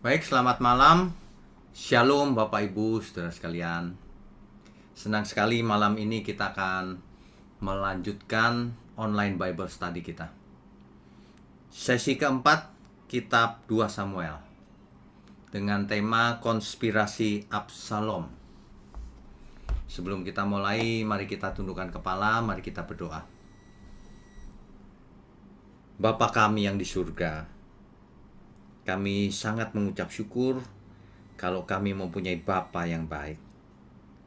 Baik, selamat malam. Shalom Bapak Ibu, saudara sekalian. Senang sekali malam ini kita akan melanjutkan online Bible study kita. Sesi keempat, kitab 2 Samuel. Dengan tema konspirasi Absalom. Sebelum kita mulai, mari kita tundukkan kepala, mari kita berdoa. Bapa kami yang di surga, kami sangat mengucap syukur kalau kami mempunyai Bapa yang baik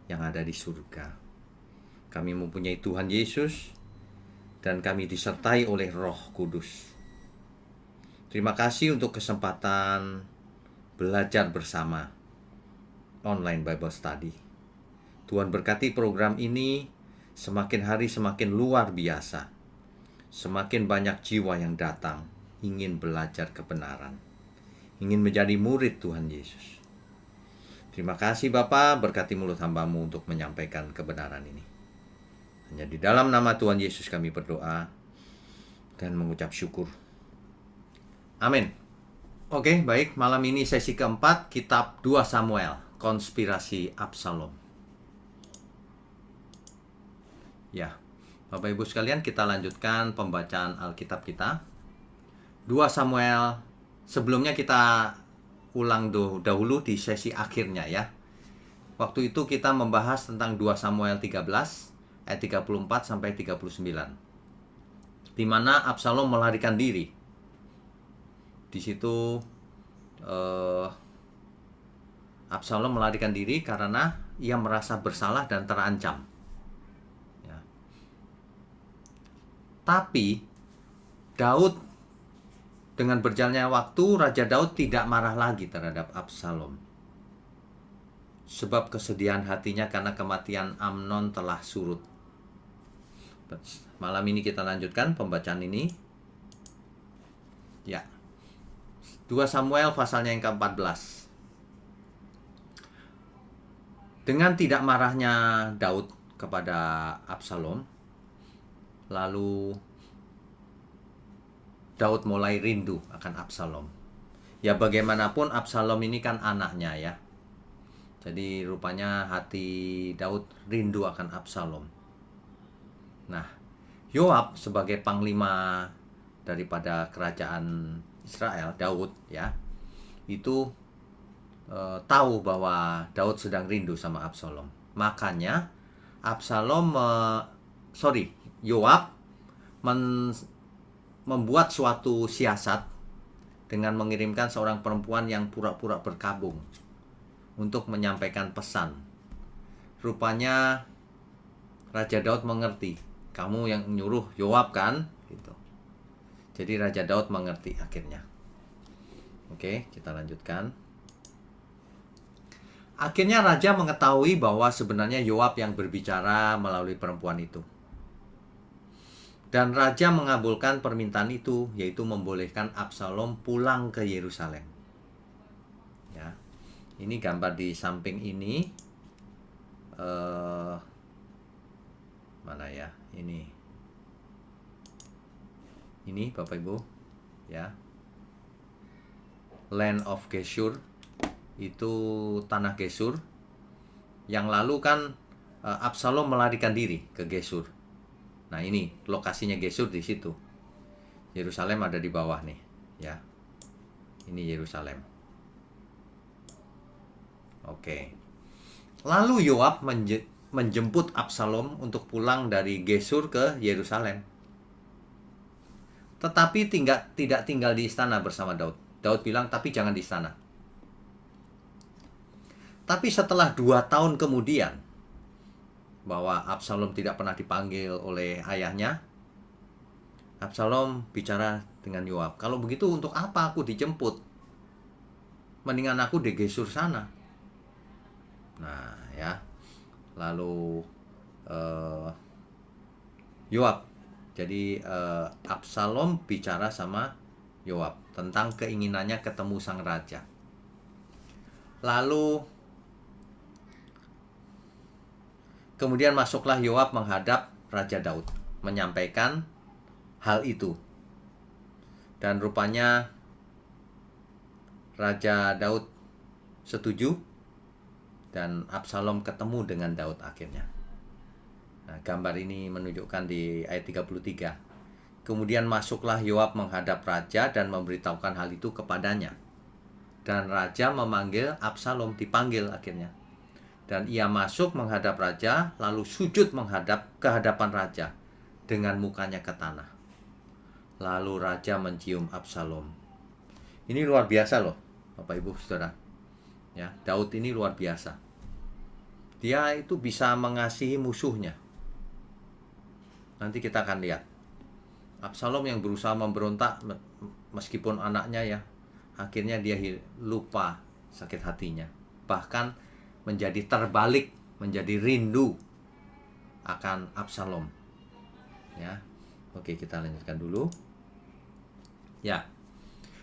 yang ada di surga. Kami mempunyai Tuhan Yesus dan kami disertai oleh Roh Kudus. Terima kasih untuk kesempatan belajar bersama online Bible Study. Tuhan berkati program ini semakin hari semakin luar biasa. Semakin banyak jiwa yang datang ingin belajar kebenaran, ingin menjadi murid Tuhan Yesus. Terima kasih Bapa, berkati mulut hamba-Mu untuk menyampaikan kebenaran ini. Hanya di dalam nama Tuhan Yesus kami berdoa dan mengucap syukur. Amin. Oke, baik. Malam ini sesi keempat, kitab 2 Samuel, konspirasi Absalom. Ya, Bapak Ibu sekalian, kita lanjutkan pembacaan Alkitab kita. 2 Samuel, sebelumnya kita ulang dahulu di sesi akhirnya ya. Waktu itu kita membahas tentang 2 Samuel 13 ayat 34 sampai 39. Di mana Absalom melarikan diri. Di situ Absalom melarikan diri karena ia merasa bersalah dan terancam. Ya. Tapi Daud, dengan berjalannya waktu, Raja Daud tidak marah lagi terhadap Absalom. Sebab kesedihan hatinya karena kematian Amnon telah surut. Malam ini kita lanjutkan pembacaan ini. Ya. 2 Samuel pasalnya yang ke-14. Dengan tidak marahnya Daud kepada Absalom, lalu Daud mulai rindu akan Absalom. Ya bagaimanapun Absalom ini kan anaknya ya. Jadi rupanya hati Daud rindu akan Absalom. Nah, Yoab sebagai panglima daripada kerajaan Israel, Daud ya, itu tahu bahwa Daud sedang rindu sama Absalom. Makanya Yoab membuat suatu siasat dengan mengirimkan seorang perempuan yang pura-pura berkabung untuk menyampaikan pesan. Rupanya Raja Daud mengerti, kamu yang nyuruh Yoab kan? Gitu. Jadi Raja Daud mengerti akhirnya. Oke, kita lanjutkan. Akhirnya Raja mengetahui bahwa sebenarnya Yoab yang berbicara melalui perempuan itu. Dan Raja mengabulkan permintaan itu, yaitu membolehkan Absalom pulang ke Yerusalem. Ya, ini gambar di samping ini. Mana ya? Ini Bapak Ibu, ya. Land of Geshur, itu tanah Geshur. Yang lalu kan Absalom melarikan diri ke Geshur. Nah ini lokasinya Geshur di situ. Yerusalem ada di bawah nih, ya. Ini Yerusalem. Oke. Lalu Yoab menjemput Absalom untuk pulang dari Geshur ke Yerusalem. Tetapi tidak tinggal di istana bersama Daud. Daud bilang, tapi jangan di istana. Tapi setelah 2 tahun kemudian, bahwa Absalom tidak pernah dipanggil oleh ayahnya, Absalom bicara dengan Yoab, kalau begitu untuk apa aku dijemput? Mendingan aku di Geshur sana. Nah ya, lalu Yoab, jadi Absalom bicara sama Yoab tentang keinginannya ketemu sang raja. Lalu kemudian masuklah Yoab menghadap Raja Daud, menyampaikan hal itu. Dan rupanya Raja Daud setuju dan Absalom ketemu dengan Daud akhirnya. Nah, gambar ini menunjukkan di ayat 33. Kemudian masuklah Yoab menghadap raja dan memberitahukan hal itu kepadanya. Dan raja memanggil Absalom, dipanggil akhirnya. Dan ia masuk menghadap raja, lalu sujud menghadap ke hadapan raja dengan mukanya ke tanah. Lalu raja mencium Absalom. Ini luar biasa loh, Bapak Ibu Saudara. Ya, Daud ini luar biasa. Dia itu bisa mengasihi musuhnya. Nanti kita akan lihat. Absalom yang berusaha memberontak meskipun anaknya ya, akhirnya dia lupa sakit hatinya. Bahkan menjadi terbalik, menjadi rindu akan Absalom. Ya. Oke, kita lanjutkan dulu. Ya.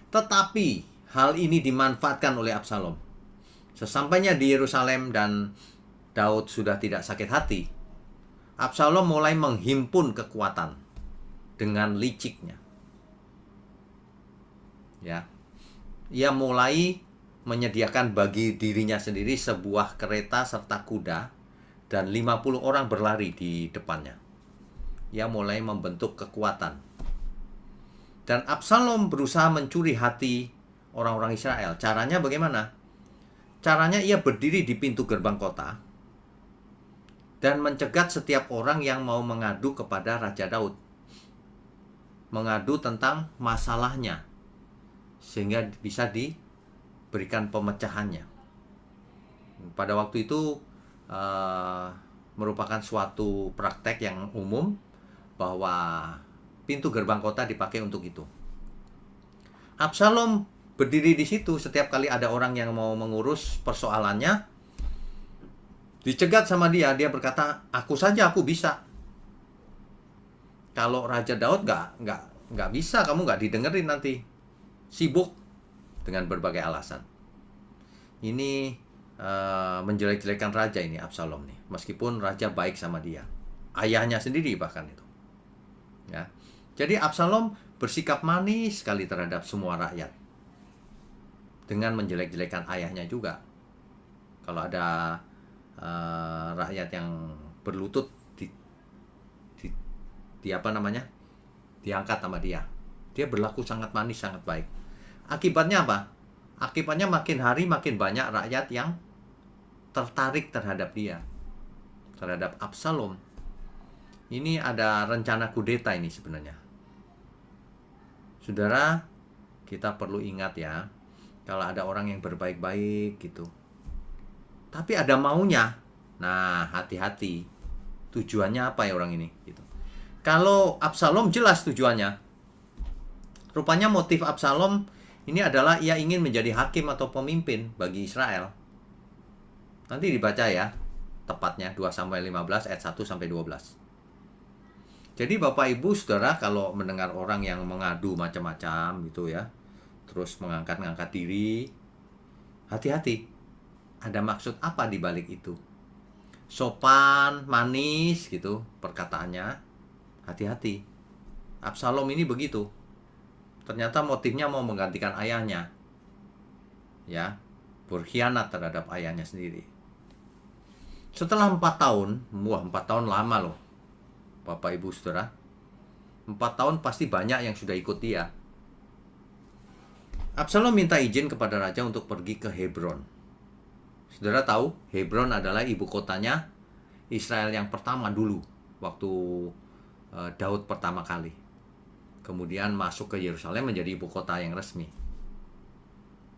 Tetapi hal ini dimanfaatkan oleh Absalom. Sesampainya di Yerusalem dan Daud sudah tidak sakit hati, Absalom mulai menghimpun kekuatan dengan liciknya. Ya. Ia mulai menyediakan bagi dirinya sendiri sebuah kereta serta kuda dan 50 orang berlari di depannya. Ia mulai membentuk kekuatan. Dan Absalom berusaha mencuri hati orang-orang Israel. Caranya bagaimana? Caranya ia berdiri di pintu gerbang kota dan mencegat setiap orang yang mau mengadu kepada Raja Daud. Mengadu tentang masalahnya, sehingga bisa diberikan pemecahannya. Pada waktu itu merupakan suatu praktek yang umum bahwa pintu gerbang kota dipakai untuk itu. Absalom berdiri di situ setiap kali ada orang yang mau mengurus persoalannya, dicegat sama dia berkata, aku saja, aku bisa. Kalau Raja Daud nggak bisa, kamu nggak didengerin nanti. Sibuk dengan berbagai alasan. Ini menjelek-jelekan raja ini Absalom nih, meskipun raja baik sama dia, ayahnya sendiri bahkan itu. Ya, jadi Absalom bersikap manis sekali terhadap semua rakyat dengan menjelek-jelekan ayahnya juga. Kalau ada rakyat yang berlutut diangkat sama dia berlaku sangat manis, sangat baik. Akibatnya apa? Akibatnya makin hari makin banyak rakyat yang tertarik terhadap dia, terhadap Absalom. Ini ada rencana kudeta ini sebenarnya. Saudara, kita perlu ingat ya, kalau ada orang yang berbaik-baik gitu, tapi ada maunya, nah hati-hati. Tujuannya apa ya orang ini? Gitu. Kalau Absalom jelas tujuannya. Rupanya motif Absalom ini adalah ia ingin menjadi hakim atau pemimpin bagi Israel. Nanti dibaca ya, tepatnya 2 Samuel 15 ayat 1 sampai 12. Jadi Bapak Ibu Saudara, kalau mendengar orang yang mengadu macam-macam gitu ya, terus mengangkat-ngangkat diri, hati-hati. Ada maksud apa di balik itu? Sopan, manis gitu perkataannya. Hati-hati. Absalom ini begitu. Ternyata motifnya mau menggantikan ayahnya. Ya, berkhianat terhadap ayahnya sendiri. Setelah 4 tahun, 4 tahun lama loh, Bapak Ibu Saudara. 4 tahun pasti banyak yang sudah ikut dia. Absalom minta izin kepada raja untuk pergi ke Hebron. Saudara tahu, Hebron adalah ibu kotanya Israel yang pertama dulu, waktu Daud pertama kali. Kemudian masuk ke Yerusalem menjadi ibu kota yang resmi.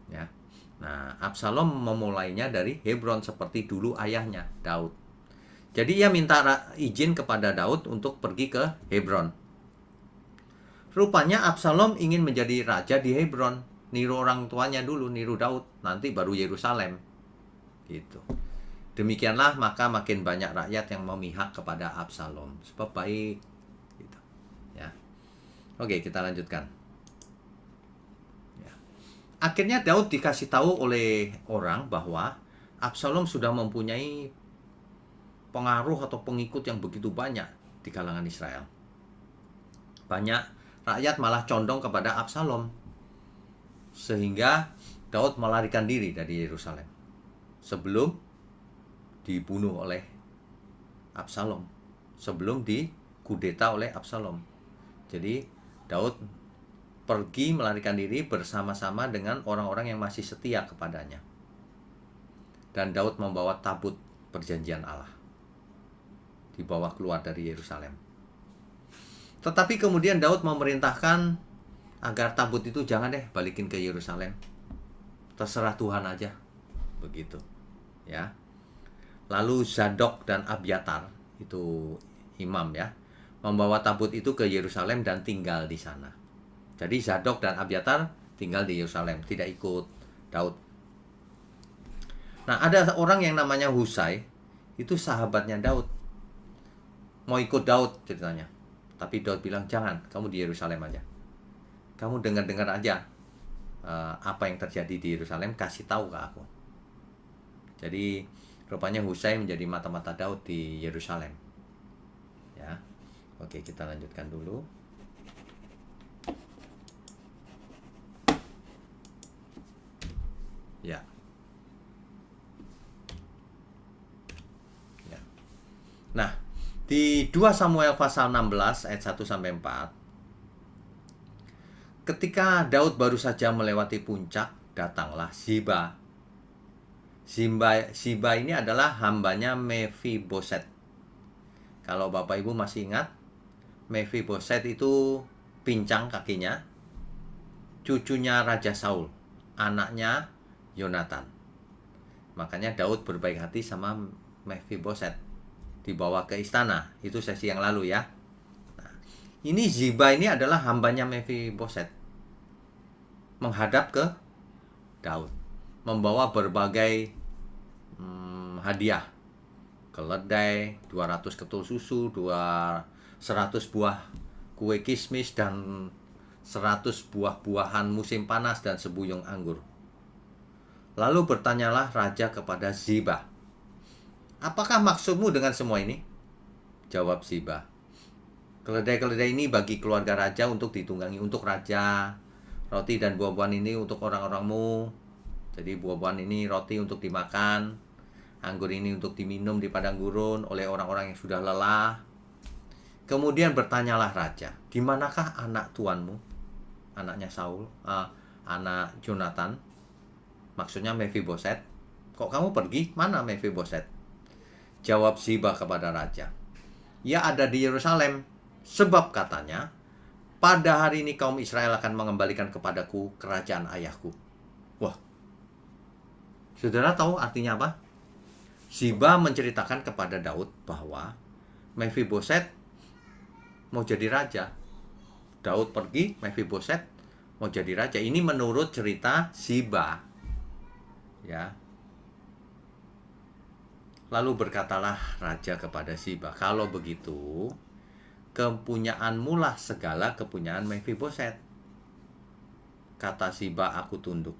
Ya. Nah, Absalom memulainya dari Hebron seperti dulu ayahnya, Daud. Jadi ia minta izin kepada Daud untuk pergi ke Hebron. Rupanya Absalom ingin menjadi raja di Hebron, niru orang tuanya dulu, niru Daud, nanti baru Yerusalem. Gitu. Demikianlah maka makin banyak rakyat yang memihak kepada Absalom sebab baik. Gitu. Ya. Oke, kita lanjutkan. Akhirnya Daud dikasih tahu oleh orang bahwa Absalom sudah mempunyai pengaruh atau pengikut yang begitu banyak di kalangan Israel. Banyak rakyat malah condong kepada Absalom. Sehingga Daud melarikan diri dari Yerusalem sebelum dibunuh oleh Absalom, sebelum dikudeta oleh Absalom. Jadi Daud pergi melarikan diri bersama-sama dengan orang-orang yang masih setia kepadanya. Dan Daud membawa tabut perjanjian Allah, dibawa keluar dari Yerusalem. Tetapi kemudian Daud memerintahkan agar tabut itu jangan deh balikin ke Yerusalem, terserah Tuhan aja, begitu ya. Lalu Zadok dan Abiatar, itu imam ya, membawa tabut itu ke Yerusalem dan tinggal di sana. Jadi Zadok dan Abiatar tinggal di Yerusalem, tidak ikut Daud. Nah, ada orang yang namanya Husai, itu sahabatnya Daud, mau ikut Daud ceritanya. Tapi Daud bilang, jangan, kamu di Yerusalem aja. Kamu dengar-dengar aja apa yang terjadi di Yerusalem, kasih tahu ke aku. Jadi rupanya Husai menjadi mata-mata Daud di Yerusalem. Ya, oke, kita lanjutkan dulu. Ya. Nah, di 2 Samuel pasal 16 ayat 1 sampai 4, ketika Daud baru saja melewati puncak, datanglah Ziba. Ziba ini adalah hambanya Mephiboset. Kalau Bapak Ibu masih ingat, Mephiboset itu pincang kakinya, cucunya Raja Saul, anaknya Yonatan. Makanya Daud berbaik hati sama Mephiboset, dibawa ke istana. Itu sesi yang lalu ya. Nah, ini Ziba ini adalah hambanya Mephiboset, menghadap ke Daud, membawa berbagai hadiah, keledai, 200 ketul susu, 100 buah kue kismis, dan 100 buah-buahan musim panas, dan sebuyung anggur. Lalu bertanyalah raja kepada Ziba, apakah maksudmu dengan semua ini? Jawab Ziba, keledai-keledai ini bagi keluarga raja untuk ditunggangi untuk raja. Roti dan buah-buahan ini untuk orang-orangmu. Jadi buah-buahan ini roti untuk dimakan, anggur ini untuk diminum di padang gurun oleh orang-orang yang sudah lelah. Kemudian bertanyalah raja, di manakah anak tuanmu? Anaknya Saul, anak Jonathan. Maksudnya Mephiboset. Kok kamu pergi? Mana Mephiboset? Jawab Ziba kepada raja, ia ada di Yerusalem, sebab katanya, pada hari ini kaum Israel akan mengembalikan kepadaku kerajaan ayahku. Wah, saudara tahu artinya apa? Ziba menceritakan kepada Daud bahwa Mephiboset mau jadi raja. Daud pergi, Mephiboset mau jadi raja. Ini menurut cerita Ziba. Ya. Lalu berkatalah raja kepada Ziba, kalau begitu, kepunyaanmu lah segala kepunyaan Mephiboset. Kata Ziba, aku tunduk.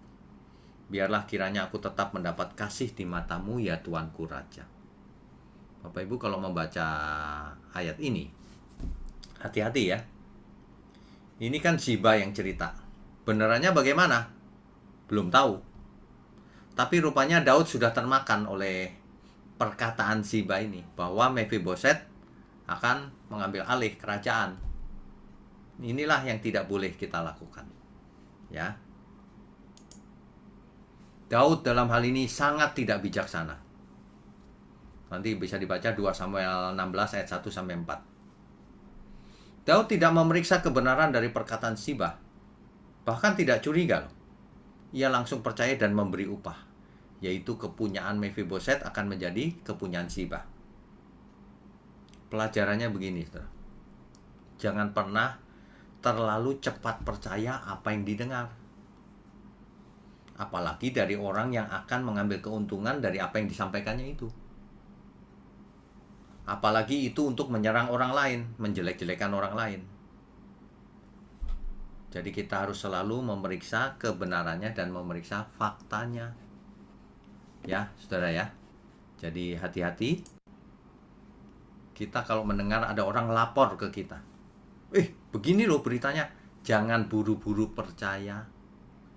Biarlah kiranya aku tetap mendapat kasih di matamu ya tuanku raja. Bapak Ibu kalau membaca ayat ini, hati-hati ya. Ini kan Ziba yang cerita. Benerannya bagaimana? Belum tahu. Tapi rupanya Daud sudah termakan oleh perkataan Ziba ini, bahwa Mephiboset akan mengambil alih kerajaan. Inilah yang tidak boleh kita lakukan. Ya. Daud dalam hal ini sangat tidak bijaksana. Nanti bisa dibaca 2 Samuel 16 ayat 1 sampai 4. Daud tidak memeriksa kebenaran dari perkataan Ziba. Bahkan tidak curiga loh. Ia langsung percaya dan memberi upah, yaitu kepunyaan Mephiboset akan menjadi kepunyaan Ziba. Pelajarannya begini, saudara. Jangan pernah terlalu cepat percaya apa yang didengar. Apalagi dari orang yang akan mengambil keuntungan dari apa yang disampaikannya itu. Apalagi itu untuk menyerang orang lain, menjelek-jelekan orang lain. Jadi kita harus selalu memeriksa kebenarannya dan memeriksa faktanya. Ya, saudara ya. Jadi hati-hati. Kita kalau mendengar ada orang lapor ke kita, begini loh beritanya. Jangan buru-buru percaya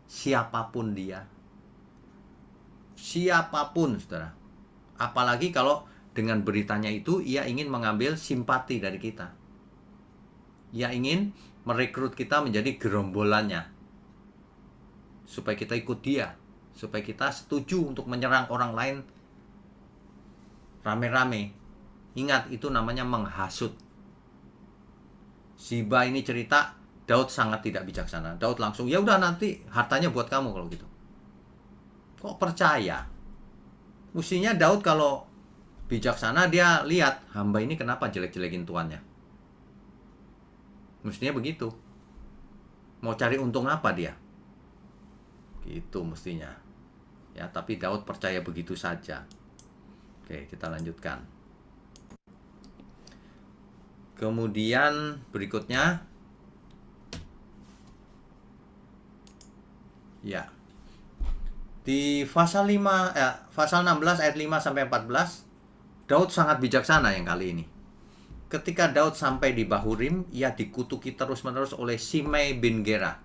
siapapun dia. siapapun, saudara. Apalagi kalau dengan beritanya itu ia ingin mengambil simpati dari kita. Ia ingin merekrut kita menjadi gerombolannya, supaya kita ikut dia, supaya kita setuju untuk menyerang orang lain rame-rame. Ingat, itu namanya menghasut. Ziba ini cerita, Daud sangat tidak bijaksana. Daud langsung, ya udah nanti hartanya buat kamu kalau gitu. Kok percaya? Mestinya Daud kalau bijaksana dia lihat, hamba ini kenapa jelek-jelekin tuannya. Mestinya begitu. Mau cari untung apa dia? Gitu mestinya. Ya, tapi Daud percaya begitu saja. Oke, kita lanjutkan. Kemudian berikutnya, ya, di pasal 16 ayat 5 sampai 14, Daud sangat bijaksana yang kali ini. Ketika Daud sampai di Bahurim, ia dikutuki terus-menerus oleh Simei bin Gera.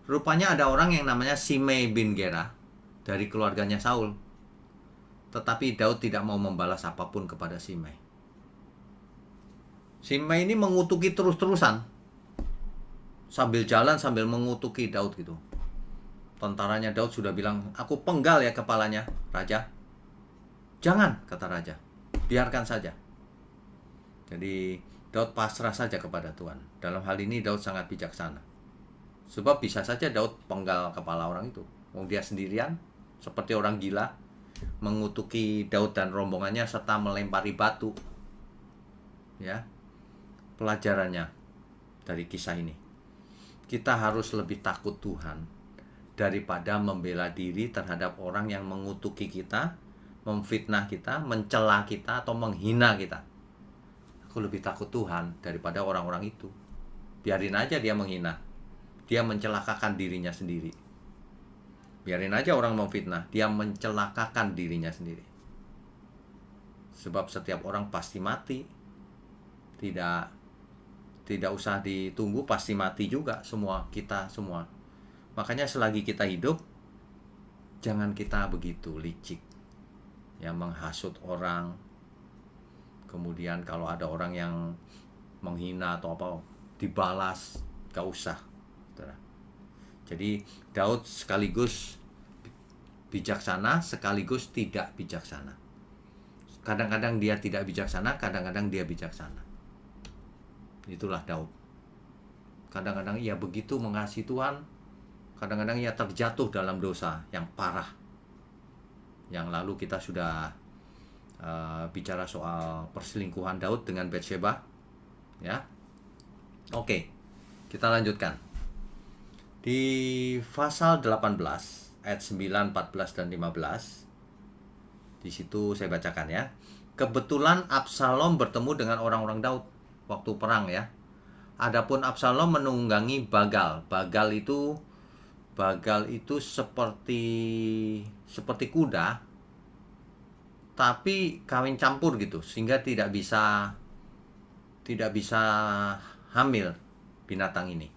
Rupanya ada orang yang namanya Simei bin Gera dari keluarganya Saul. Tetapi Daud tidak mau membalas apapun kepada Simei. Simei ini mengutuki terus-terusan. Sambil jalan, sambil mengutuki Daud gitu. Tentaranya Daud sudah bilang, aku penggal ya kepalanya, Raja. Jangan, kata Raja. Biarkan saja. Jadi Daud pasrah saja kepada Tuhan. Dalam hal ini Daud sangat bijaksana. Sebab bisa saja Daud penggal kepala orang itu. Mau dia sendirian, seperti orang gila, mengutuki Daud dan rombongannya serta melempari batu. Ya, pelajarannya dari kisah ini, kita harus lebih takut Tuhan daripada membela diri terhadap orang yang mengutuki kita, memfitnah kita, mencela kita, atau menghina kita. Aku lebih takut Tuhan daripada orang-orang itu. Biarin aja dia menghina, dia mencelakakan dirinya sendiri. Biarin aja orang memfitnah, dia mencelakakan dirinya sendiri. Sebab setiap orang pasti mati. Tidak usah ditunggu, pasti mati juga semua, kita semua. Makanya selagi kita hidup, jangan kita begitu licik, ya, menghasut orang. Kemudian kalau ada orang yang menghina atau apa, dibalas, gak usah. Jadi Daud sekaligus bijaksana, sekaligus tidak bijaksana. Kadang-kadang dia tidak bijaksana, kadang-kadang dia bijaksana. Itulah Daud. Kadang-kadang ia begitu mengasihi Tuhan, kadang-kadang ia terjatuh dalam dosa yang parah. Yang lalu kita sudah bicara soal perselingkuhan Daud dengan Batsheba, ya. Oke, kita lanjutkan. Di pasal 18 ayat 9, 14 dan 15. Di situ saya bacakan ya. Kebetulan Absalom bertemu dengan orang-orang Daud waktu perang ya. Adapun Absalom menunggangi Bagal. Bagal itu seperti kuda, tapi kawin campur gitu, sehingga tidak bisa hamil binatang ini.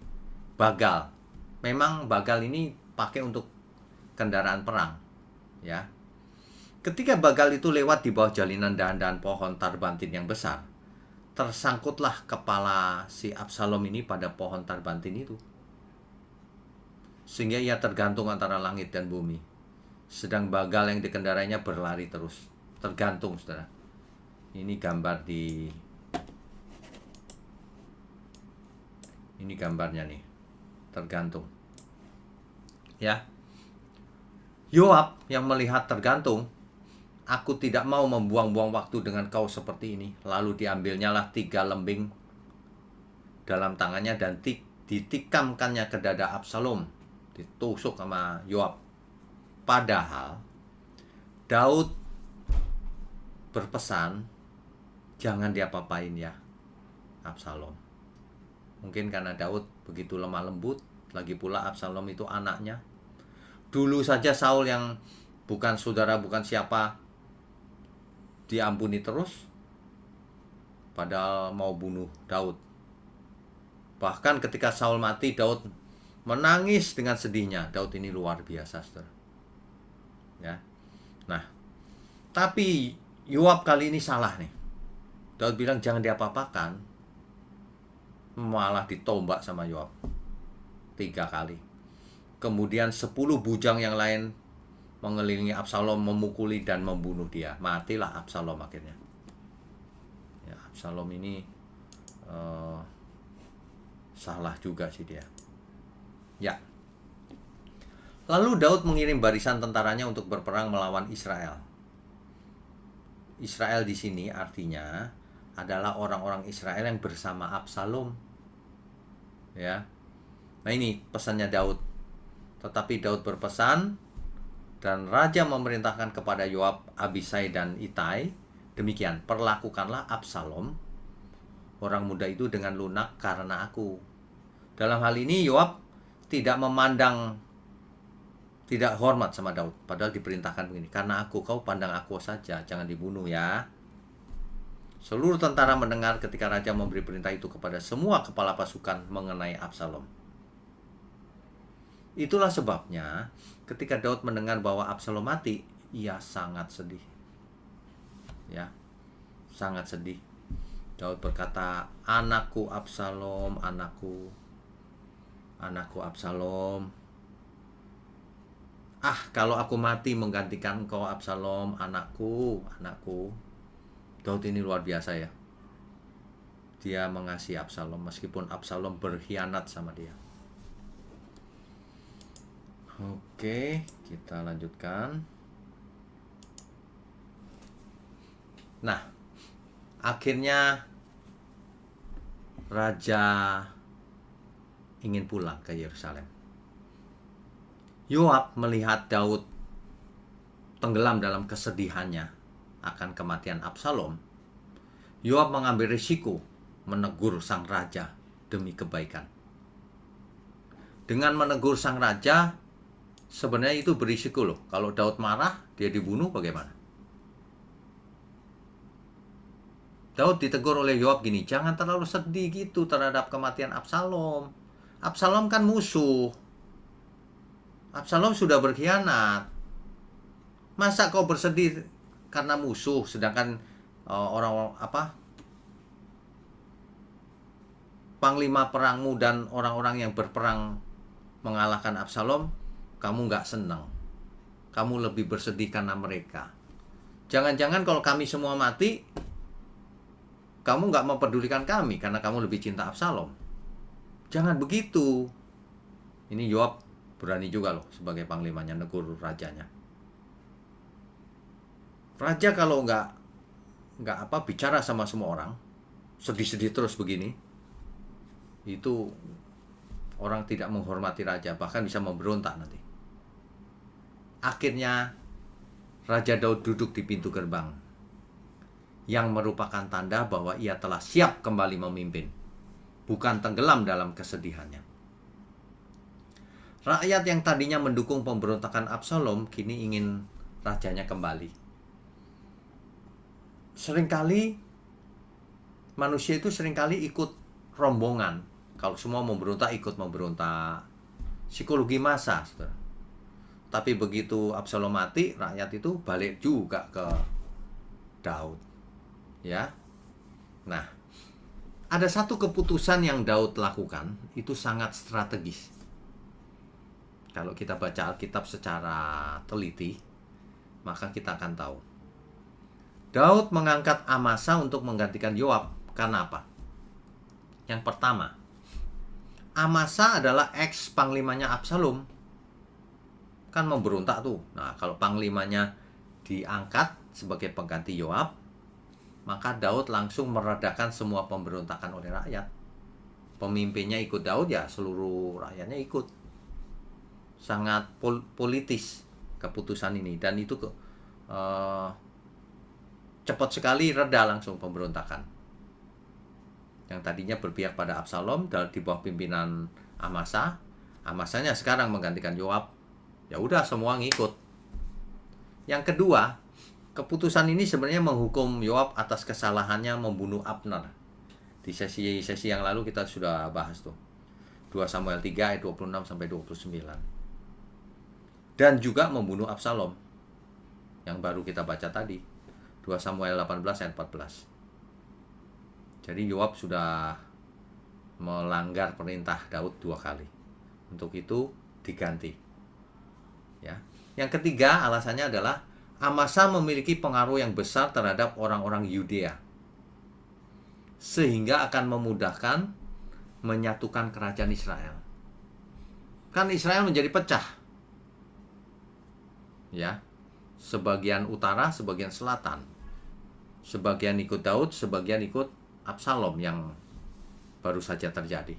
Bagal. Memang Bagal ini pakai untuk kendaraan perang, ya. Ketika Bagal itu lewat di bawah jalinan dahan-dahan pohon tarbantin yang besar, tersangkutlah kepala si Absalom ini pada pohon tarbantin itu, sehingga ia tergantung antara langit dan bumi. Sedang Bagal yang dikendarainya berlari terus, tergantung, saudara. Ini gambarnya nih, tergantung, ya. Yoab yang melihat tergantung, aku tidak mau membuang-buang waktu dengan kau seperti ini. Lalu diambilnyalah 3 lembing dalam tangannya dan ditikamkannya ke dada Absalom. Ditusuk sama Yoab. Padahal Daud berpesan, jangan diapa-apain ya Absalom. Mungkin karena Daud begitu lemah lembut, lagi pula Absalom itu anaknya. Dulu saja Saul yang bukan saudara, bukan siapa, diampuni terus, padahal mau bunuh Daud. Bahkan ketika Saul mati, Daud menangis dengan sedihnya. Daud ini luar biasa, saudara. Ya. Nah, tapi Yoab kali ini salah nih. Daud bilang jangan diapa-apakan, malah ditombak sama Yoab 3 kali. Kemudian 10 bujang yang lain mengelilingi Absalom, memukuli dan membunuh dia. Matilah Absalom akhirnya. Ya, Absalom ini salah juga sih dia. Ya. Lalu Daud mengirim barisan tentaranya untuk berperang melawan Israel. Israel di sini artinya adalah orang-orang Israel yang bersama Absalom. Ya. Nah, ini pesannya Daud. Tetapi Daud berpesan dan raja memerintahkan kepada Yoab, Abisai dan Itai, demikian, perlakukanlah Absalom, orang muda itu dengan lunak karena aku. Dalam hal ini Yoab tidak memandang, tidak hormat sama Daud, padahal diperintahkan begini, karena aku, kau pandang aku saja, jangan dibunuh ya. Seluruh tentara mendengar ketika raja memberi perintah itu kepada semua kepala pasukan mengenai Absalom. Itulah sebabnya ketika Daud mendengar bahwa Absalom mati, ia sangat sedih. Ya, sangat sedih. Daud berkata, anakku Absalom, anakku Absalom. Ah, kalau aku mati menggantikan kau Absalom, anakku. Daud ini luar biasa ya. Dia mengasihi Absalom meskipun Absalom berkhianat sama dia. Oke, kita lanjutkan. Nah, akhirnya raja ingin pulang ke Yerusalem. Yoab melihat Daud tenggelam dalam kesedihannya akan kematian Absalom. Yoab mengambil risiko menegur sang raja demi kebaikan. Dengan menegur sang raja, sebenarnya itu berisiko loh. Kalau Daud marah, dia dibunuh bagaimana? Daud ditegur oleh Yoab gini, jangan terlalu sedih gitu terhadap kematian Absalom. Absalom kan musuh. Absalom sudah berkhianat. Masa kau bersedih karena musuh, sedangkan panglima perangmu dan orang-orang yang berperang mengalahkan Absalom, kamu nggak senang. Kamu lebih bersedih karena mereka. Jangan-jangan kalau kami semua mati, kamu nggak mempedulikan kami karena kamu lebih cinta Absalom. Jangan begitu. Ini Yoab berani juga loh sebagai panglimanya negur rajanya. Raja kalau nggak bicara sama semua orang, sedih-sedih terus begini, itu orang tidak menghormati raja, bahkan bisa memberontak nanti. Akhirnya Raja Daud duduk di pintu gerbang, yang merupakan tanda bahwa ia telah siap kembali memimpin, bukan tenggelam dalam kesedihannya. Rakyat yang tadinya mendukung pemberontakan Absalom kini ingin rajanya kembali. Manusia itu seringkali ikut rombongan. Kalau semua memberontak, ikut memberontak. Psikologi massa, saudara. Tapi begitu Absalom mati, rakyat itu balik juga ke Daud. Ya. Nah, ada satu keputusan yang Daud lakukan, itu sangat strategis. Kalau kita baca Alkitab secara teliti, maka kita akan tahu. Daud mengangkat Amasa untuk menggantikan Yoab. Karena apa? Yang pertama, Amasa adalah ex-panglimanya Absalom. Kan memberontak tuh. Nah, kalau panglimanya diangkat sebagai pengganti Yoab, maka Daud langsung meredakan semua pemberontakan oleh rakyat. Pemimpinnya ikut Daud, ya seluruh rakyatnya ikut. Sangat politis keputusan ini. Dan itu cepat sekali reda langsung pemberontakan. Yang tadinya berpihak pada Absalom di bawah pimpinan Amasa. Amasanya sekarang menggantikan Yoab. Ya udah, semua ngikut. Yang kedua, keputusan ini sebenarnya menghukum Yoab atas kesalahannya membunuh Abner. Di sesi yang lalu kita sudah bahas tuh. 2 Samuel 3 ayat 26 sampai 29. Dan juga membunuh Absalom. yang baru kita baca tadi, 2 Samuel 18 ayat 14. Jadi Yoab sudah melanggar perintah Daud 2 kali. Untuk itu diganti. Ya. Yang ketiga alasannya adalah Amasa memiliki pengaruh yang besar terhadap orang-orang Yudea, sehingga akan memudahkan menyatukan kerajaan Israel. Kan Israel menjadi pecah. Ya. Sebagian utara, sebagian selatan. Sebagian ikut Daud, sebagian ikut Absalom yang baru saja terjadi.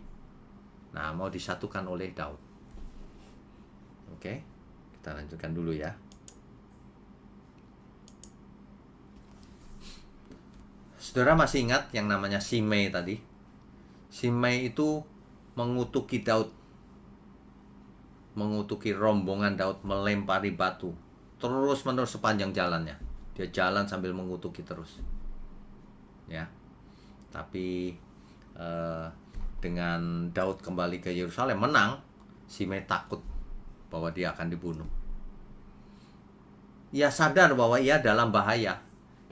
Nah, mau disatukan oleh Daud. Oke, kita lanjutkan dulu ya. Saudara masih ingat yang namanya Simei tadi? Simei itu mengutuki Daud, mengutuki rombongan Daud, melempari batu terus-menerus sepanjang jalannya. Dia jalan sambil mengutuki terus. Ya. Tapi dengan Daud kembali ke Yerusalem menang, Simei takut bahwa dia akan dibunuh. Ia sadar bahwa ia dalam bahaya.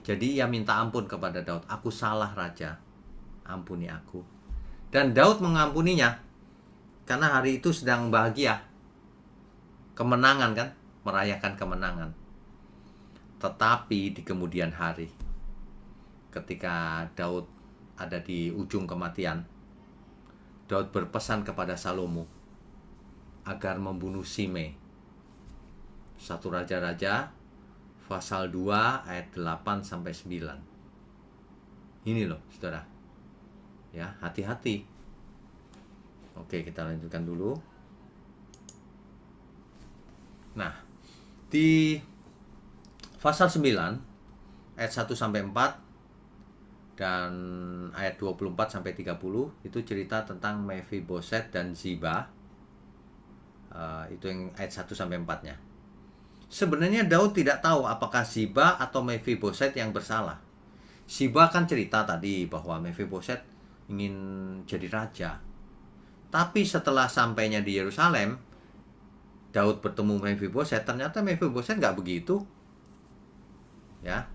Jadi ia minta ampun kepada Daud. Aku salah raja, ampuni aku. Dan Daud mengampuninya karena hari itu sedang bahagia. Kemenangan kan, merayakan kemenangan. Tetapi di kemudian hari, ketika Daud ada di ujung kematian, Daud berpesan kepada Salomo agar membunuh Simei. 1 Raja-Raja pasal 2 ayat 8 sampai 9. Ini loh, Saudara. Ya, hati-hati. Oke, kita lanjutkan dulu. Nah, di pasal 9 ayat 1 sampai 4 dan ayat 24 sampai 30 itu cerita tentang Mephiboset dan Ziba. Itu yang ayat 1 sampai 4-nya. Sebenarnya Daud tidak tahu apakah Ziba atau Mephiboset yang bersalah. Ziba kan cerita tadi bahwa Mephiboset ingin jadi raja. Tapi setelah sampainya di Yerusalem, Daud bertemu Mephiboset, ternyata Mephiboset nggak begitu. Ya.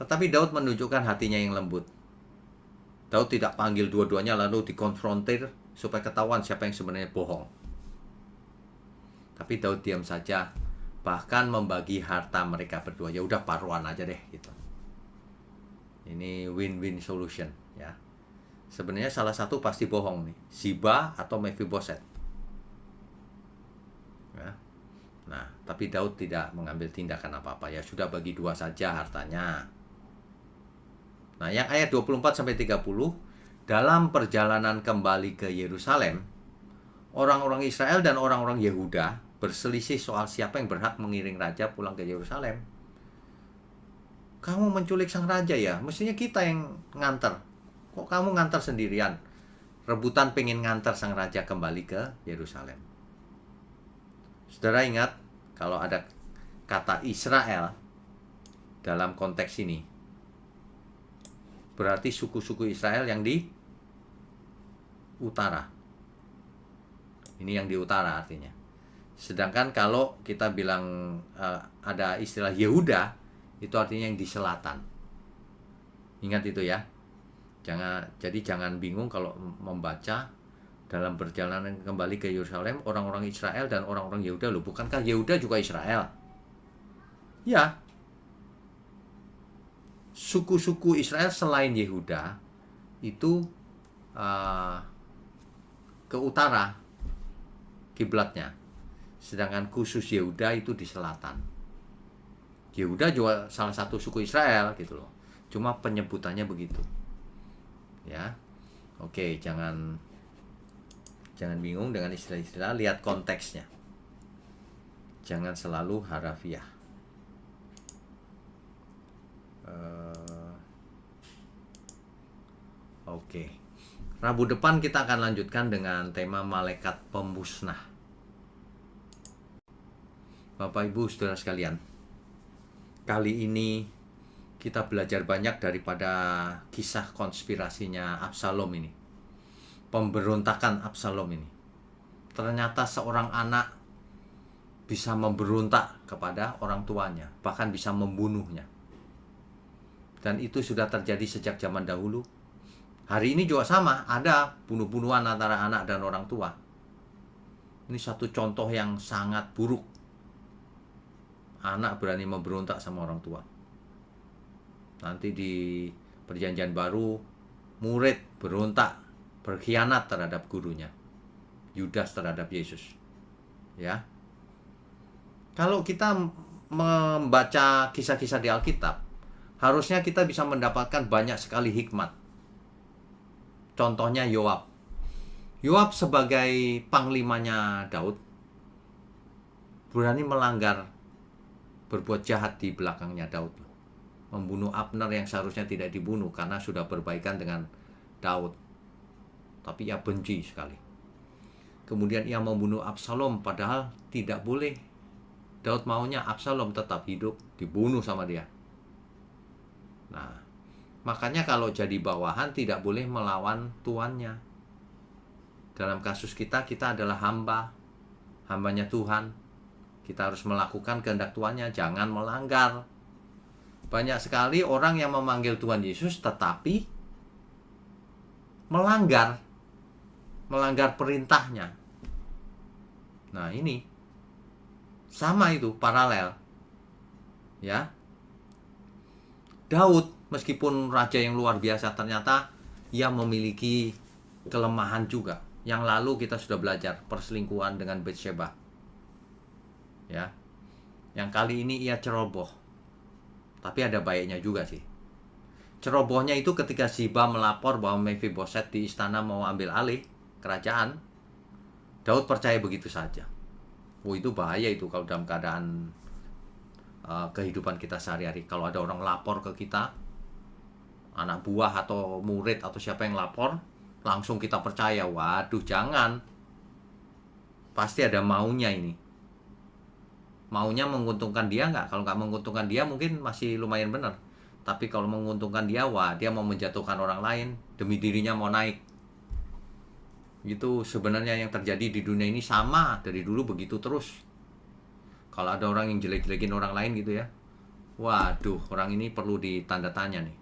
Tetapi Daud menunjukkan hatinya yang lembut. Daud tidak panggil dua-duanya lalu dikonfrontir supaya ketahuan siapa yang sebenarnya bohong. Tapi Daud diam saja, bahkan membagi harta mereka berdua. Ya udah paruan aja deh gitu. Ini win-win solution ya. Sebenarnya salah satu pasti bohong nih, Ziba atau Mephiboset. Ya. Nah, tapi Daud tidak mengambil tindakan apa-apa. Ya sudah bagi dua saja hartanya. Nah, yang ayat 24 sampai 30, dalam perjalanan kembali ke Yerusalem, orang-orang Israel dan orang-orang Yehuda berselisih soal siapa yang berhak mengiring raja pulang ke Yerusalem. Kamu menculik sang raja ya? Mestinya kita yang nganter. Kok kamu nganter sendirian? Rebutan pengen nganter sang raja kembali ke Yerusalem. Saudara ingat, kalau ada kata Israel dalam konteks ini, berarti suku-suku Israel yang di utara. Ini yang di utara artinya. Sedangkan kalau kita bilang ada istilah Yehuda, itu artinya yang di selatan. Ingat itu ya. Jadi jangan bingung kalau membaca dalam perjalanan kembali ke Yerusalem, orang-orang Israel dan orang-orang Yehuda. Loh, bukankah Yehuda juga Israel? Ya. Suku-suku Israel selain Yehuda itu ke utara kiblatnya, sedangkan khusus Yehuda itu di selatan. Yehuda juga salah satu suku Israel gitu loh, cuma penyebutannya begitu ya. Oke, jangan bingung dengan istilah-istilah, lihat konteksnya, jangan selalu harafiah. Oke. Rabu depan kita akan lanjutkan dengan tema malaikat pemusnah. Bapak Ibu Saudara sekalian, kali ini kita belajar banyak daripada kisah konspirasinya Absalom ini. Pemberontakan Absalom ini. Ternyata seorang anak bisa memberontak kepada orang tuanya, bahkan bisa membunuhnya. Dan itu sudah terjadi sejak zaman dahulu. Hari ini juga sama, ada bunuh-bunuhan antara anak dan orang tua. Ini satu contoh yang sangat buruk. Anak berani memberontak sama orang tua. Nanti di Perjanjian Baru, murid berontak, berkhianat terhadap gurunya. Yudas terhadap Yesus. Ya. Kalau kita membaca kisah-kisah di Alkitab, harusnya kita bisa mendapatkan banyak sekali hikmat. Contohnya Yoab. Yoab sebagai panglimanya Daud berani melanggar, berbuat jahat di belakangnya Daud. Membunuh Abner yang seharusnya tidak dibunuh karena sudah berbaikan dengan Daud. Tapi ia benci sekali. Kemudian ia membunuh Absalom padahal tidak boleh. Daud maunya Absalom tetap hidup, dibunuh sama dia. Nah, makanya kalau jadi bawahan tidak boleh melawan tuannya. Dalam kasus kita adalah hambanya Tuhan. Kita harus melakukan kehendak tuannya, jangan melanggar. Banyak sekali orang yang memanggil Tuhan Yesus tetapi melanggar perintahnya. Nah, ini sama, itu paralel. Ya. Daud meskipun raja yang luar biasa, ternyata ia memiliki kelemahan juga. Yang lalu kita sudah belajar perselingkuhan dengan Batsheba. Ya. Yang kali ini ia ceroboh. Tapi ada baiknya juga sih. Cerobohnya itu ketika Ziba melapor bahwa Mephiboset di istana mau ambil alih kerajaan, Daud percaya begitu saja. Oh, itu bahaya itu kalau dalam keadaan kehidupan kita sehari-hari. Kalau ada orang lapor ke kita, anak buah atau murid atau siapa yang lapor, langsung kita percaya. Waduh, jangan. Pasti ada maunya ini. Maunya menguntungkan dia nggak? Kalau nggak menguntungkan dia mungkin masih lumayan benar. Tapi kalau menguntungkan dia, wah, dia mau menjatuhkan orang lain demi dirinya mau naik. Itu sebenarnya yang terjadi di dunia ini sama dari dulu begitu terus. Kalau ada orang yang jelek-jelekin orang lain gitu ya, waduh, orang ini perlu ditanda tanya nih.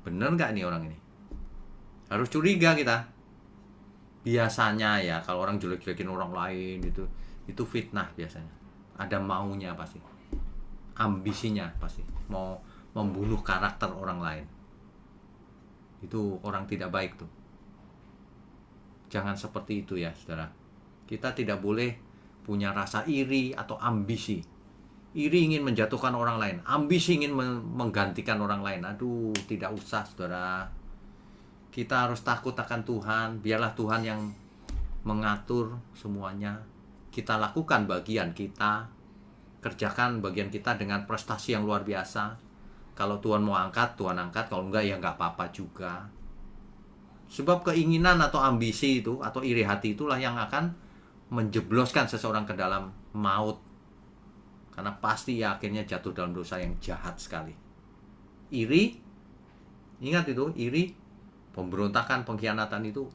Bener nggak nih orang ini? Harus curiga kita. Biasanya ya kalau orang jelek-jelekin orang lain itu fitnah biasanya. Ada maunya pasti, ambisinya pasti, mau membunuh karakter orang lain. Itu orang tidak baik tuh. Jangan seperti itu ya saudara. Kita tidak boleh punya rasa iri atau ambisi. Iri ingin menjatuhkan orang lain, ambisi ingin menggantikan orang lain. Aduh, tidak usah saudara. Kita harus takut akan Tuhan. Biarlah Tuhan yang mengatur semuanya. Kita lakukan bagian kita, kerjakan bagian kita dengan prestasi yang luar biasa. Kalau Tuhan mau angkat, Tuhan angkat. Kalau enggak, ya enggak apa-apa juga. Sebab keinginan atau ambisi itu, atau iri hati itulah yang akan menjebloskan seseorang ke dalam maut. Karena pasti ya akhirnya jatuh dalam dosa yang jahat sekali. Iri, ingat itu, iri, pemberontakan, pengkhianatan itu,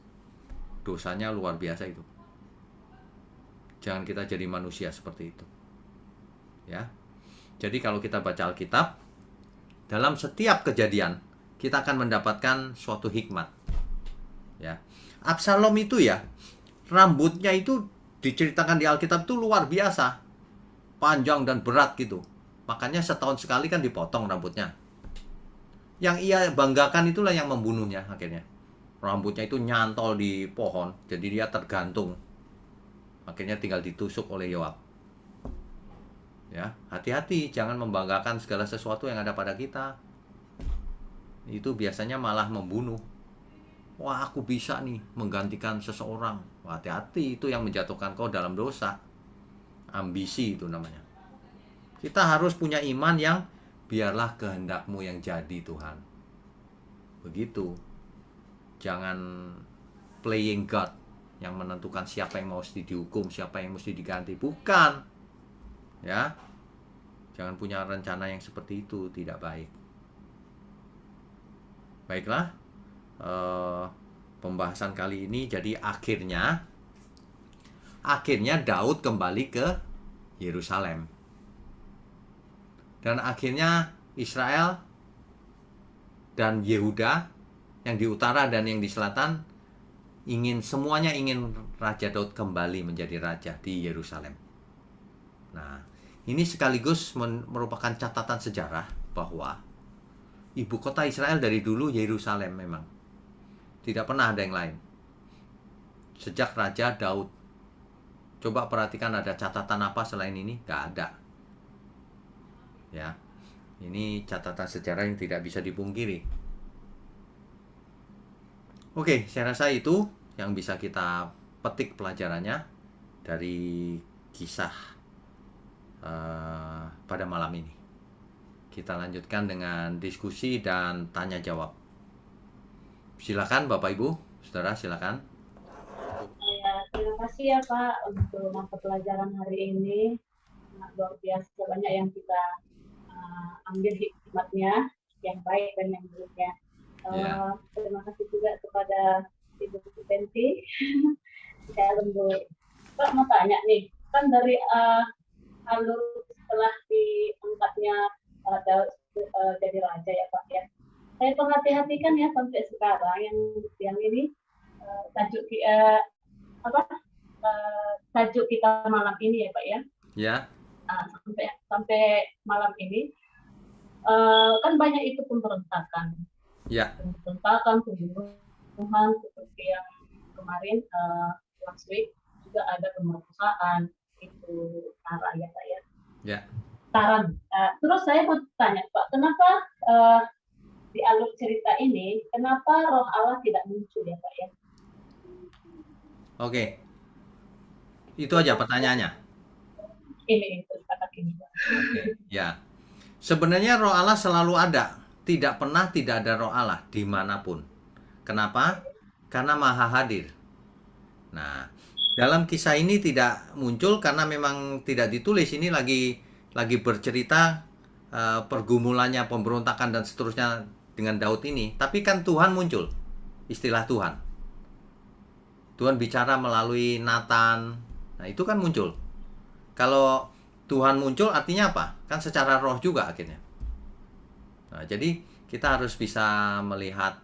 dosanya luar biasa itu. Jangan kita jadi manusia seperti itu. Ya. Jadi kalau kita baca Alkitab, dalam setiap kejadian kita akan mendapatkan suatu hikmat. Ya. Absalom itu ya, rambutnya itu diceritakan di Alkitab itu luar biasa. Panjang dan berat gitu. Makanya setahun sekali kan dipotong rambutnya. Yang ia banggakan itulah yang membunuhnya akhirnya. Rambutnya itu nyantol di pohon, jadi dia tergantung. Akhirnya tinggal ditusuk oleh Yoab. Ya, hati-hati, jangan membanggakan segala sesuatu yang ada pada kita. Itu biasanya malah membunuh. Wah, aku bisa nih menggantikan seseorang. Wah, hati-hati, itu yang menjatuhkan kau dalam dosa. Ambisi itu namanya. Kita harus punya iman yang biarlah kehendakmu yang jadi Tuhan. Begitu. Jangan playing God yang menentukan siapa yang mesti dihukum, siapa yang mesti diganti. Bukan. Ya. Jangan punya rencana yang seperti itu, tidak baik. Baiklah. Pembahasan kali ini jadi akhirnya Daud kembali ke Yerusalem. Dan akhirnya Israel dan Yehuda yang di utara dan yang di selatan semuanya ingin Raja Daud kembali menjadi raja di Yerusalem. Nah, ini sekaligus merupakan catatan sejarah bahwa ibu kota Israel dari dulu Yerusalem memang. Tidak pernah ada yang lain. Sejak Raja Daud. Coba perhatikan ada catatan apa selain ini? Gak ada. Ya, ini catatan sejarah yang tidak bisa dipungkiri. Oke, saya rasa itu yang bisa kita petik pelajarannya dari kisah pada malam ini. Kita lanjutkan dengan diskusi dan tanya jawab. Silakan Bapak Ibu, Saudara, silakan. Ya, terima kasih ya Pak untuk mata pelajaran hari ini. Luar biasa banyak yang kita ambil hikmatnya, yang baik dan yang buruknya. Terima kasih juga kepada Ibu Penti. Saya lembur. Pak mau tanya nih, kan dari alur setelah diangkatnya Daud jadi raja ya Pak ya. Saya perhatikan ya sampai sekarang yang ini tajuk tajuk kita malam ini ya Pak ya. Ya. Sampai malam ini kan banyak itu pemberontakan. Ya. Pemberontakan, pembunuhan seperti yang kemarin last week juga ada pemerkosaan itu Tara ya Pak ya. Ya. Taran. Terus saya mau tanya Pak, kenapa di alur cerita ini kenapa Roh Allah tidak muncul ya Pak ya? Oke. Itu aja pertanyaannya. Ini kata ini. Oke, ya. Sebenarnya Roh Allah selalu ada. Tidak pernah tidak ada Roh Allah dimanapun. Kenapa? Karena Maha Hadir. Nah, dalam kisah ini tidak muncul karena memang tidak ditulis. Ini lagi bercerita pergumulannya, pemberontakan dan seterusnya dengan Daud ini. Tapi kan Tuhan muncul. Istilah Tuhan. Tuhan bicara melalui Nathan. Nah, itu kan muncul. Kalau Tuhan muncul artinya apa? Kan secara roh juga akhirnya. Nah, jadi kita harus bisa melihat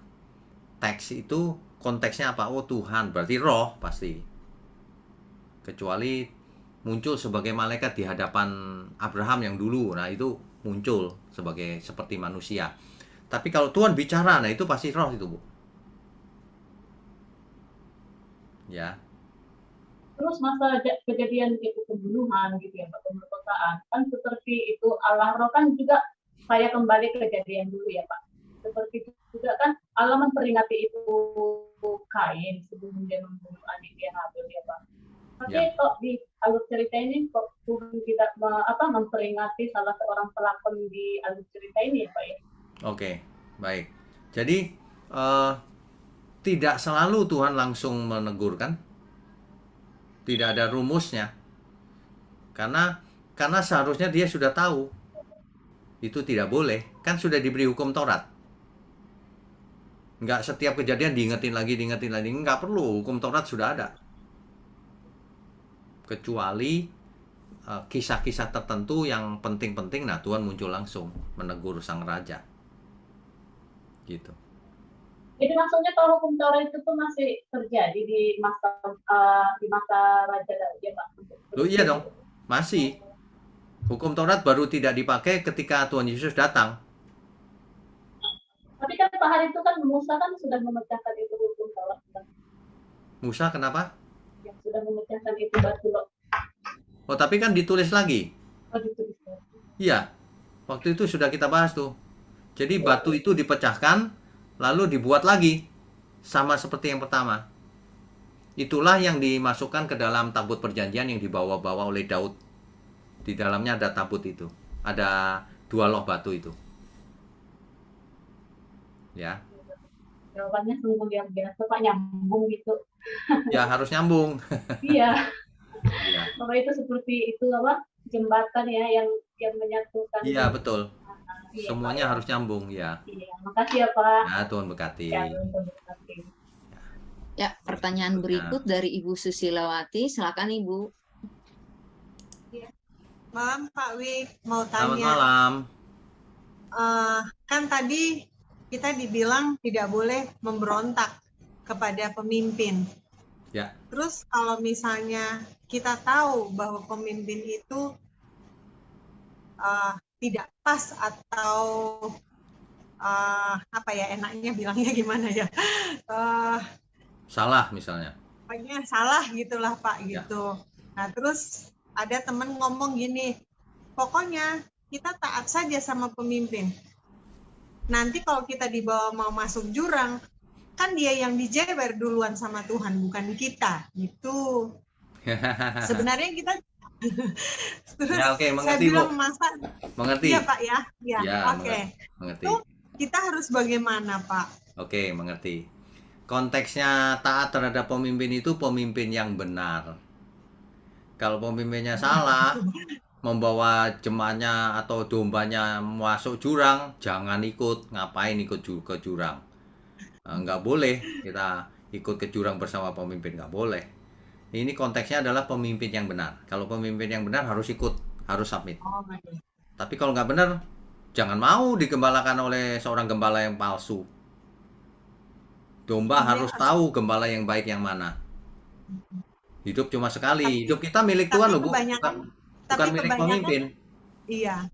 teks itu konteksnya apa? Oh, Tuhan, berarti roh pasti. Kecuali muncul sebagai malaikat di hadapan Abraham yang dulu. Nah, itu muncul seperti manusia. Tapi kalau Tuhan bicara, nah itu pasti roh itu, Bu. Ya. Terus masa kejadian itu pembunuhan gitu ya, Pak, pemerkosaan. Kan seperti itu Allah roh kan juga saya kembali ke kejadian dulu ya Pak. Seperti itu juga kan Allah memperingati itu Kain sebelum dia membunuh adiknya Habel ya Pak. Tapi kok di alur cerita ini kok Tuhan tidak memperingati salah seorang pelakon di alur cerita ini ya Pak ya? Oke, baik. Jadi tidak selalu Tuhan langsung menegur kan? Tidak ada rumusnya. Karena seharusnya dia sudah tahu. Itu tidak boleh. Kan sudah diberi hukum Taurat. Enggak setiap kejadian diingetin lagi. Enggak perlu. Hukum Taurat sudah ada. Kecuali kisah-kisah tertentu yang penting-penting, nah Tuhan muncul langsung menegur sang raja. Gitu. Jadi maksudnya kalau hukum Taurat itu tuh masih terjadi di masa Raja Daud ya Pak? Loh iya dong, masih. Hukum Taurat baru tidak dipakai ketika Tuhan Yesus datang. Tapi kan Pak hari itu kan Musa kan sudah memecahkan itu hukum Taurat. Musa kenapa? Yang sudah memecahkan itu batu loh. Oh tapi kan ditulis lagi. Oh ditulis. Iya, waktu itu sudah kita bahas tuh. Jadi batu itu dipecahkan, lalu dibuat lagi, sama seperti yang pertama. Itulah yang dimasukkan ke dalam tabut perjanjian yang dibawa-bawa oleh Daud. Di dalamnya ada tabut itu. Ada 2 loh batu itu. Ya. Jawabannya sungguh luar biasa Pak, nyambung gitu. Ya harus nyambung. Iya. Bahwa itu seperti itu jembatan ya yang menyatukan. Iya betul. Semuanya harus nyambung ya. Iya, makasih ya Pak. Ya, Tuhan berkati. Ya, pertanyaan berikut dari Ibu Susilawati, silakan Ibu. Malam Pak Wik, mau Selamat tanya. malam. Kan tadi kita dibilang tidak boleh memberontak kepada pemimpin. Ya, Terus kalau misalnya kita tahu bahwa pemimpin itu tidak pas atau apa ya enaknya bilangnya gimana ya? salah misalnya. Pokoknya salah gitulah Pak Ya. gitu. Nah terus ada teman ngomong gini, pokoknya kita taat saja sama pemimpin. Nanti kalau kita dibawa mau masuk jurang, kan dia yang dijewer duluan sama Tuhan, bukan kita. Gitu. Sebenarnya kita terus Ya, oke, saya mengerti, Bu. bilang masa Mengerti. iya Pak ya. Ya, Ya, oke. mengerti. Itu kita harus bagaimana Pak? Oke, mengerti. Konteksnya taat terhadap pemimpin itu pemimpin yang benar. Kalau pemimpinnya salah, membawa jemaahnya atau dombanya masuk jurang, jangan ikut. Ngapain ikut ke jurang? Nggak boleh kita ikut ke jurang bersama pemimpin, nggak boleh. Ini konteksnya adalah pemimpin yang benar. Kalau pemimpin yang benar harus ikut, harus submit. Oh, baik. Tapi kalau nggak benar, jangan mau digembalakan oleh seorang gembala yang palsu. Domba harus tahu gembala yang baik yang mana. Hidup cuma sekali. Hidup kita milik Tuhan loh, Bu. Bukan milik pemimpin. Iya.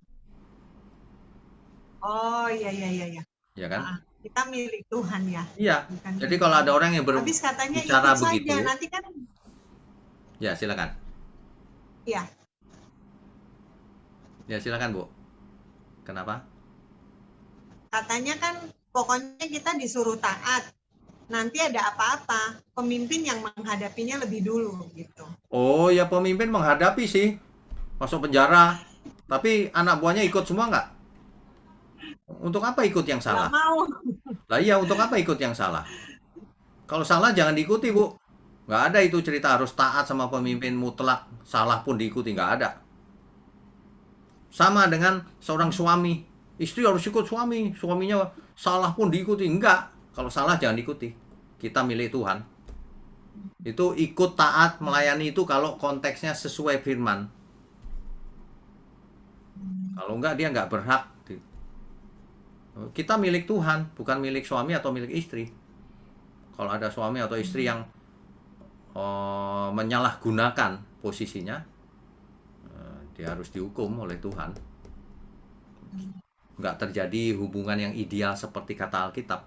Oh, iya. Ya kan? Kita milik Tuhan ya. Iya. Jadi kalau ada orang yang habis katanya berbicara ikut begitu, saja, nanti kan. Ya, silakan. Iya. Ya, silakan, Bu. Kenapa? Katanya kan pokoknya kita disuruh taat. Nanti ada apa-apa, pemimpin yang menghadapinya lebih dulu gitu. Oh, ya pemimpin menghadapi sih. Masuk penjara. Tapi anak buahnya ikut semua nggak? Untuk apa ikut yang salah? Nggak mau. Lah iya, untuk apa ikut yang salah? Kalau salah jangan diikuti, Bu. Nggak ada itu cerita harus taat sama pemimpin mutlak. Salah pun diikuti, nggak ada. Sama dengan seorang suami. Istri harus ikut suami. Suaminya salah pun diikuti. Enggak. Kalau salah jangan diikuti. Kita milik Tuhan. Itu ikut taat melayani itu kalau konteksnya sesuai firman. Kalau enggak dia enggak berhak. Kita milik Tuhan, bukan milik suami atau milik istri. Kalau ada suami atau istri yang menyalahgunakan posisinya, dia harus dihukum oleh Tuhan. Enggak terjadi hubungan yang ideal seperti kata Alkitab.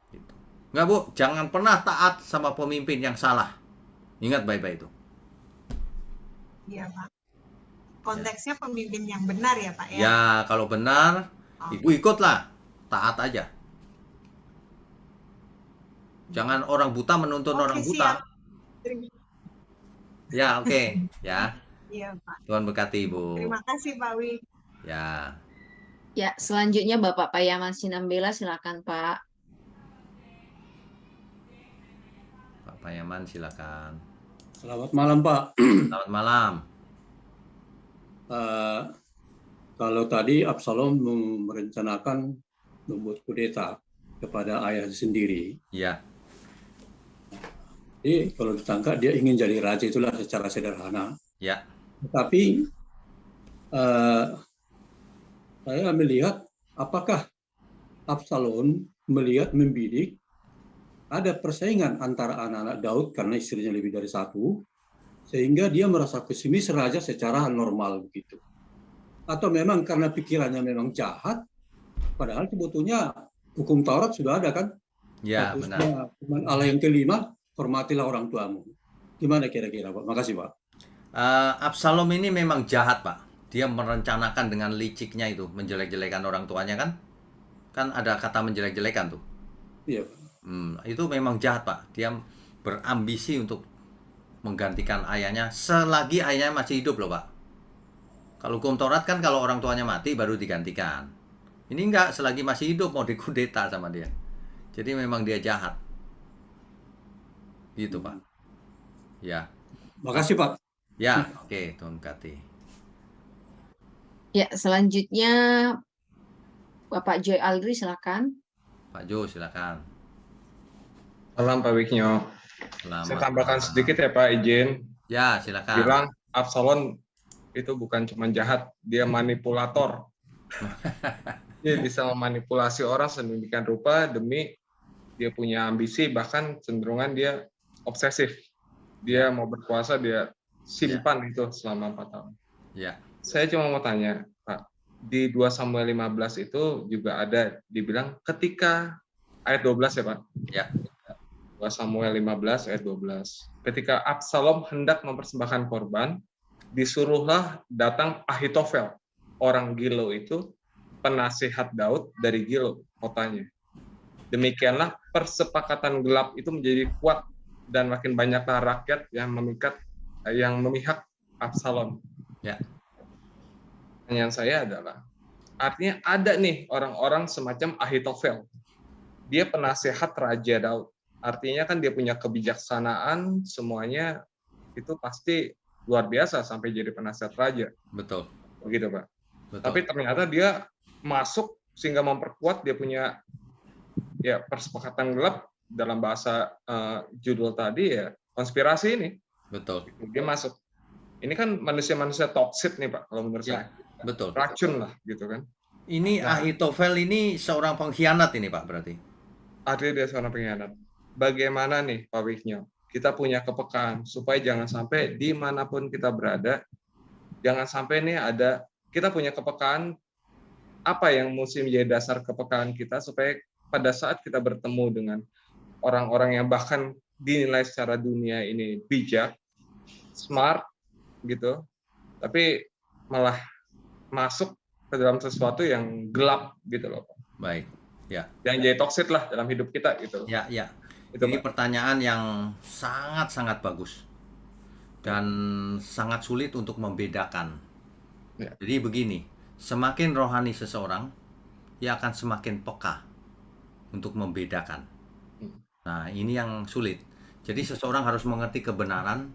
Gitu. Enggak, Bu, jangan pernah taat sama pemimpin yang salah. Ingat baik-baik itu. Iya, Pak. Konteksnya pemimpin yang benar ya, Pak ya? Ya, kalau benar, Ibu ikutlah. Taat aja. Jangan orang buta menuntun orang buta. Siap. Ya, oke. Ya. Iya, Pak. Tuhan berkati, Ibu. Terima kasih, Pak Wi. Ya. Ya, selanjutnya Bapak Payaman Sinambela, silakan Pak. Pak Payaman, silakan. Selamat malam, Pak. Selamat malam. Kalau tadi Absalom merencanakan membuat kudeta kepada ayah sendiri. Ya. Jadi kalau ditangkap dia ingin jadi raja, itulah secara sederhana. Ya. Tapi saya melihat apakah Absalom melihat membidik ada persaingan antara anak-anak Daud karena istrinya lebih dari satu, sehingga dia merasa pesimis raja secara normal begitu. Atau memang karena pikirannya memang jahat, padahal sebetulnya hukum Taurat sudah ada kan? Ya, benar. Firman Allah yang kelima, hormatilah orang tuamu. Gimana kira-kira, Pak? Makasih, Pak. Absalom ini memang jahat, Pak. Dia merencanakan dengan liciknya itu, menjelek-jelekan orang tuanya kan? Kan ada kata menjelek-jelekan tuh. Iya, Pak. Itu memang jahat, Pak. Dia berambisi untuk menggantikan ayahnya selagi ayahnya masih hidup loh, Pak. Kalau hukum Taurat kan kalau orang tuanya mati baru digantikan. Ini enggak, selagi masih hidup mau dikudeta sama dia. Jadi memang dia jahat. Gitu, Pak. Ya. Makasih, Pak. Ya, oke, Tuhan berkati. Ya, selanjutnya Bapak Joy Aldri, silakan. Pak Jo, silakan. Malam Pak Wiknyo. Selamat Saya tambahkan malam. sedikit ya Pak, izin. Ya, silakan. Bilang Absalom itu bukan cuma jahat, dia manipulator. Dia bisa memanipulasi orang sedemikian rupa demi dia punya ambisi, bahkan cenderungan dia obsesif. Dia mau berkuasa, dia simpan itu selama 4 tahun. Ya, Saya cuma mau tanya, Pak, di 2 Samuel 15 itu juga ada dibilang ketika ayat 12 ya, Pak? Ya. 2 Samuel 15 ayat 12. Ketika Absalom hendak mempersembahkan korban, disuruhlah datang Ahitofel, orang Gilo itu, penasihat Daud dari Gilo, kotanya. Demikianlah persepakatan gelap itu menjadi kuat dan makin banyaklah rakyat yang memihak Absalom. Ya. Pertanyaan saya adalah, artinya ada nih orang-orang semacam Ahitofel. Dia penasehat Raja Daud. Artinya kan dia punya kebijaksanaan, semuanya itu pasti luar biasa sampai jadi penasehat raja. Betul. Begitu, Pak. Betul. Tapi ternyata dia masuk sehingga memperkuat dia punya ya persepakatan gelap, dalam bahasa judul tadi ya konspirasi ini. Betul. Dia masuk. Ini kan manusia-manusia toxic nih, Pak, kalau menurut Ya, saya. betul. Racun lah gitu kan. Ini Nah. Ahitofel ini seorang pengkhianat ini, Pak, berarti. Artinya dia seorang pengkhianat. Bagaimana nih Pak Wisnyo? Kita punya kepekaan supaya jangan sampai dimanapun kita berada, jangan sampai nih ada, kita punya kepekaan, apa yang mesti menjadi dasar kepekaan kita supaya pada saat kita bertemu dengan orang-orang yang bahkan dinilai secara dunia ini bijak, smart gitu, tapi malah masuk ke dalam sesuatu yang gelap gitu loh Pak. Baik. Ya. Yang jadi toxic lah dalam hidup kita gitu. Ya, ya. Itu, Ini Pak. pertanyaan yang sangat-sangat bagus dan sangat sulit untuk membedakan. Ya. Jadi begini, semakin rohani seseorang, ia akan semakin peka untuk membedakan. Nah, ini yang sulit. Jadi seseorang harus mengerti kebenaran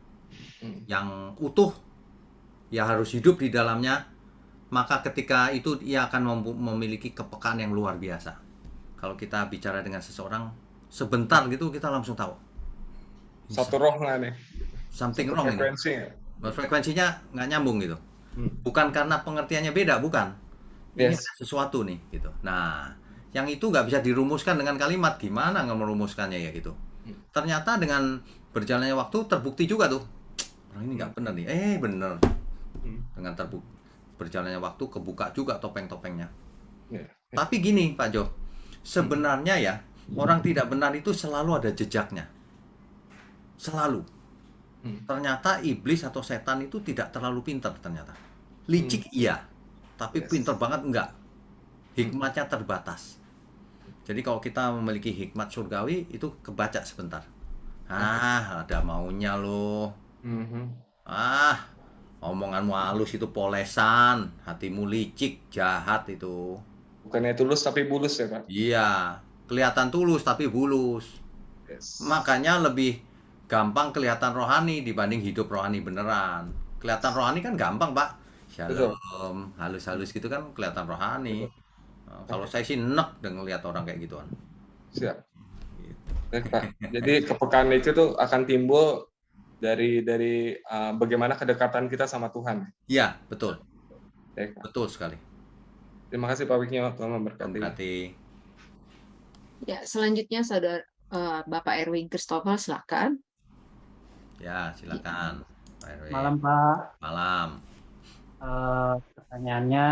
yang utuh, ia harus hidup di dalamnya, maka ketika itu ia akan memiliki kepekaan yang luar biasa. Kalau kita bicara dengan seseorang, sebentar gitu kita langsung tahu. Satu roh nggak nih? Something Satu wrong ini. frekuensi nggak? Frekuensinya nggak nyambung gitu. Bukan karena pengertiannya beda, bukan. Ini Yes. ada sesuatu nih gitu. Nah, yang itu nggak bisa dirumuskan dengan kalimat. Gimana nggak merumuskannya ya gitu. Ternyata dengan berjalannya waktu terbukti juga tuh. Orang ini nggak benar nih. Bener. Dengan berjalannya waktu kebuka juga topeng-topengnya. Ya. Tapi gini Pak Jo, sebenarnya ya orang tidak benar itu selalu ada jejaknya. Selalu. Ternyata iblis atau setan itu tidak terlalu pintar ternyata. Licik iya, tapi Yes. pintar banget enggak. Hikmatnya terbatas. Jadi kalau kita memiliki hikmat surgawi itu kebaca sebentar. Ada maunya loh. Omonganmu halus itu polesan, hatimu licik, jahat itu. Bukannya tulus tapi bulus ya Pak? Iya, kelihatan tulus tapi bulus. Yes. Makanya lebih gampang kelihatan rohani dibanding hidup rohani beneran. Kelihatan rohani kan gampang, Pak. Shalom, halus-halus gitu kan kelihatan rohani. Kalau saya sih enek dengan lihat orang kayak gituan. Siap. Baik, Pak. Jadi kepekaan itu tuh akan timbul dari bagaimana kedekatan kita sama Tuhan. Iya, betul. Baik, Pak. Betul sekali. Terima kasih Pak Wisnyo, Tuhan memberkati. Berkati. Ya, selanjutnya Saudara Bapak Erwin Christopher, silakan. Ya, silakan. Pak RW. Malam Pak. Malam. Pertanyaannya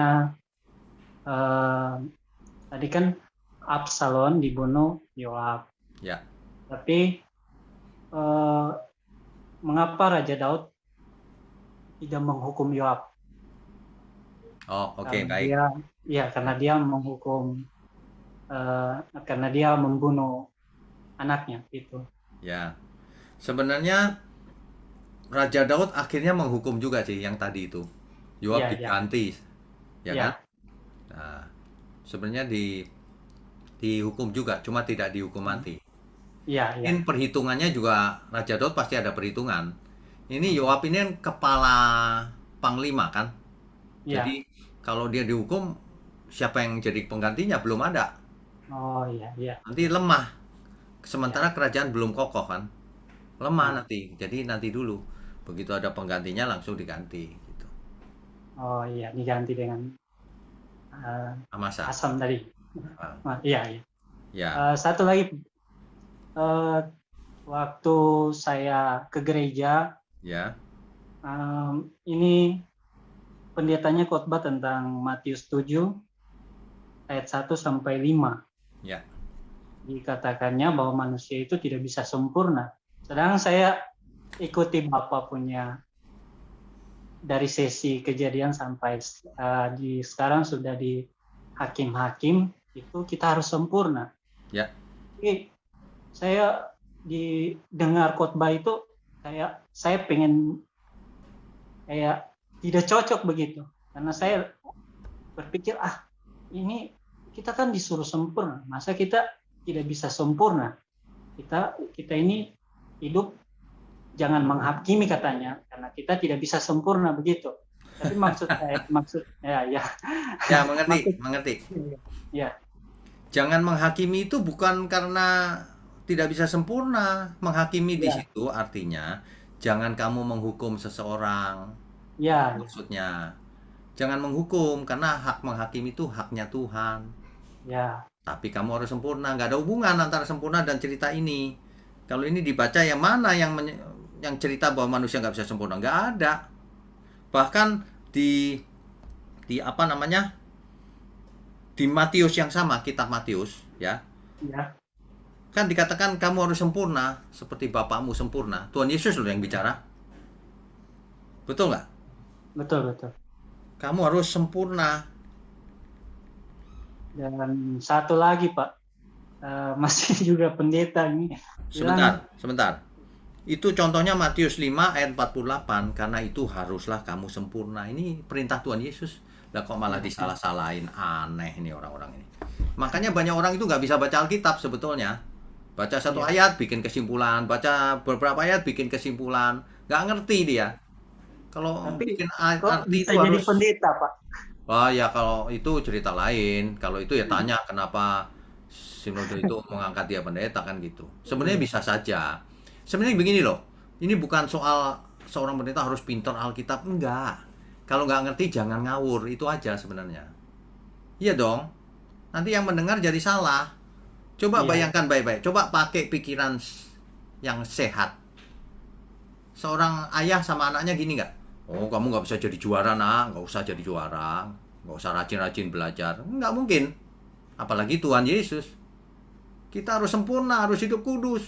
tadi kan Absalom dibunuh Yoab. Ya. Tapi mengapa Raja Daud tidak menghukum Yoab? Oh, oke, Karena baik. karena dia menghukum karena dia membunuh anaknya itu. Ya. Sebenarnya Raja Daud akhirnya menghukum juga sih yang tadi itu. Yoab Ya, ya. diganti. Ya Ya. kan? Nah, sebenarnya dihukum juga, cuma tidak dihukum mati. Iya, iya. Mungkin perhitungannya juga Raja Daud pasti ada perhitungan. Ini Yoab ini kan kepala panglima kan? Iya. Jadi kalau dia dihukum, siapa yang jadi penggantinya belum ada. Oh iya, iya. Nanti lemah. Sementara kerajaan belum kokoh kan? Lemah nanti. Jadi nanti dulu. Begitu ada penggantinya langsung diganti gitu. Oh iya, diganti dengan Amasa. asam tadi. Ah, Iya, iya. ya, Satu lagi, waktu saya ke gereja, ya, ini pendetanya khotbah tentang Matius 7 ayat 1 sampai 5. ya, Dikatakannya bahwa manusia itu tidak bisa sempurna. Sedangkan saya ikuti Bapak punya dari sesi kejadian sampai di sekarang sudah di hakim-hakim, itu kita harus sempurna. ya, Jadi saya didengar khotbah itu saya pengen kayak tidak cocok begitu, karena saya berpikir ini kita kan disuruh sempurna, masa kita tidak bisa sempurna? Kita ini hidup jangan menghakimi katanya, karena kita tidak bisa sempurna begitu. Tapi maksud ya ya, mengerti. ya Jangan menghakimi itu bukan karena tidak bisa sempurna. Menghakimi di Ya. situ artinya jangan kamu menghukum seseorang. ya Maksudnya jangan menghukum karena hak menghakimi itu haknya Tuhan. ya Tapi kamu harus sempurna. Nggak ada hubungan antara sempurna dan cerita ini. Kalau ini dibaca yang mana yang cerita bahwa manusia nggak bisa sempurna? Nggak ada. Bahkan di apa namanya? Di Matius yang sama, kitab Matius, ya. ya Kan dikatakan kamu harus sempurna seperti Bapakmu sempurna. Tuhan Yesus loh yang bicara. Betul nggak? betul. Kamu harus sempurna. Dan satu lagi Pak, masih juga pendeta ini bilang, Sebentar. Itu contohnya Matius 5 ayat 48. Karena itu haruslah kamu sempurna. Ini perintah Tuhan Yesus. Lah kok malah disalah-salahin. Aneh nih orang-orang ini. Makanya banyak orang itu nggak bisa baca Alkitab sebetulnya. Baca satu ayat bikin kesimpulan. Baca beberapa ayat bikin kesimpulan. Nggak ngerti dia. Kalau tapi bikin kok arti bisa itu jadi harus... pendeta Pak? Wah ya, kalau itu cerita lain. Kalau itu ya tanya kenapa sinode itu mengangkat dia pendeta kan gitu. Sebenarnya bisa saja. Sebenarnya begini loh. Ini bukan soal seorang pendeta harus pintar Alkitab, enggak. Kalau nggak ngerti jangan ngawur, itu aja sebenarnya. Iya dong. Nanti yang mendengar jadi salah. Coba Iya. bayangkan baik-baik. Coba pakai pikiran yang sehat. Seorang ayah sama anaknya gini nggak? Oh, kamu nggak bisa jadi juara, nak. Nggak usah jadi juara. Nggak usah rajin-rajin belajar. Nggak mungkin. Apalagi Tuhan Yesus. Kita harus sempurna, harus hidup kudus.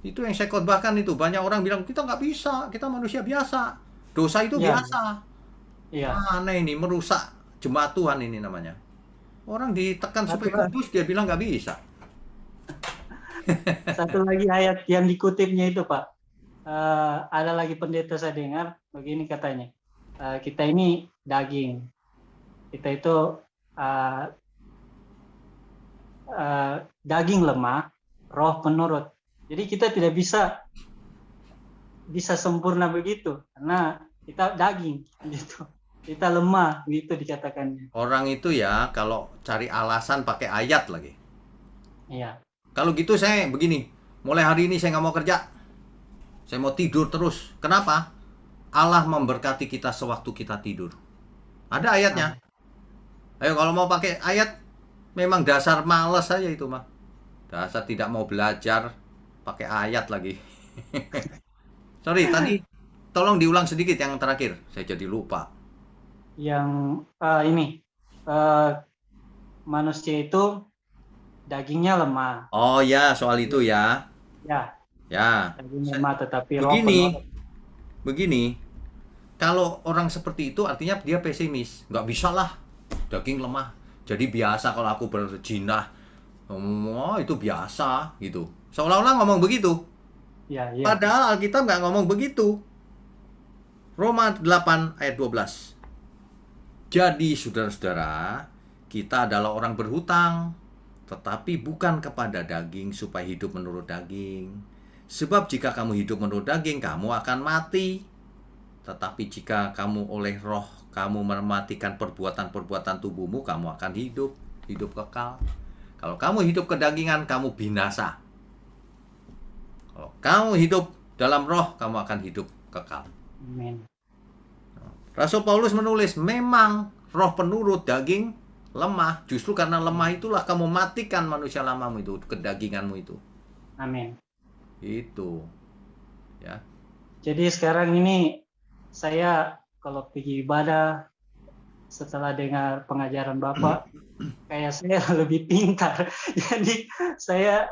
Itu yang saya khotbahkan itu. Banyak orang bilang, kita nggak bisa. Kita manusia biasa. Dosa itu Iya. biasa. Iya. Aneh ini, merusak jemaat Tuhan ini namanya. Orang ditekan supaya kudus, dia bilang nggak bisa. Satu lagi ayat yang dikutipnya itu Pak, ada lagi pendeta saya dengar begini katanya, kita ini daging, kita itu daging lemah, roh penurut. Jadi kita tidak bisa sempurna begitu karena kita daging gitu, kita lemah gitu dikatakannya. Orang itu ya kalau cari alasan pakai ayat lagi. Iya. Kalau gitu saya begini, mulai hari ini saya nggak mau kerja. Saya mau tidur terus. Kenapa? Allah memberkati kita sewaktu kita tidur. Ada ayatnya. Ayo kalau mau pakai ayat, memang dasar males saja itu mah. Dasar tidak mau belajar, pakai ayat lagi. Sorry, tadi tolong diulang sedikit yang terakhir. Saya jadi lupa. Yang ini manusia itu dagingnya lemah. Oh ya, soal itu ya. Ya. Daging lemah tetapi roh Begini. Kalau orang seperti itu artinya dia pesimis. Nggak bisa lah, daging lemah. Jadi biasa kalau aku berzina. Oh, itu biasa gitu. Seolah-olah ngomong begitu. Ya. Padahal Alkitab nggak ngomong begitu. Roma 8 ayat 12. Jadi saudara-saudara, kita adalah orang berhutang, tetapi bukan kepada daging supaya hidup menurut daging. Sebab jika kamu hidup menurut daging, kamu akan mati. Tetapi jika kamu oleh roh, kamu mematikan perbuatan-perbuatan tubuhmu, kamu akan hidup kekal. Kalau kamu hidup kedagingan, kamu binasa. Kalau kamu hidup dalam roh, kamu akan hidup kekal. Amin. Rasul Paulus menulis, memang roh penurut daging lemah. Justru karena lemah itulah kamu matikan manusia lamamu itu, kedaginganmu itu. Amin. Itu. Ya. Jadi sekarang ini saya kalau pergi ibadah setelah dengar pengajaran Bapak, kayak saya lebih pintar. Jadi saya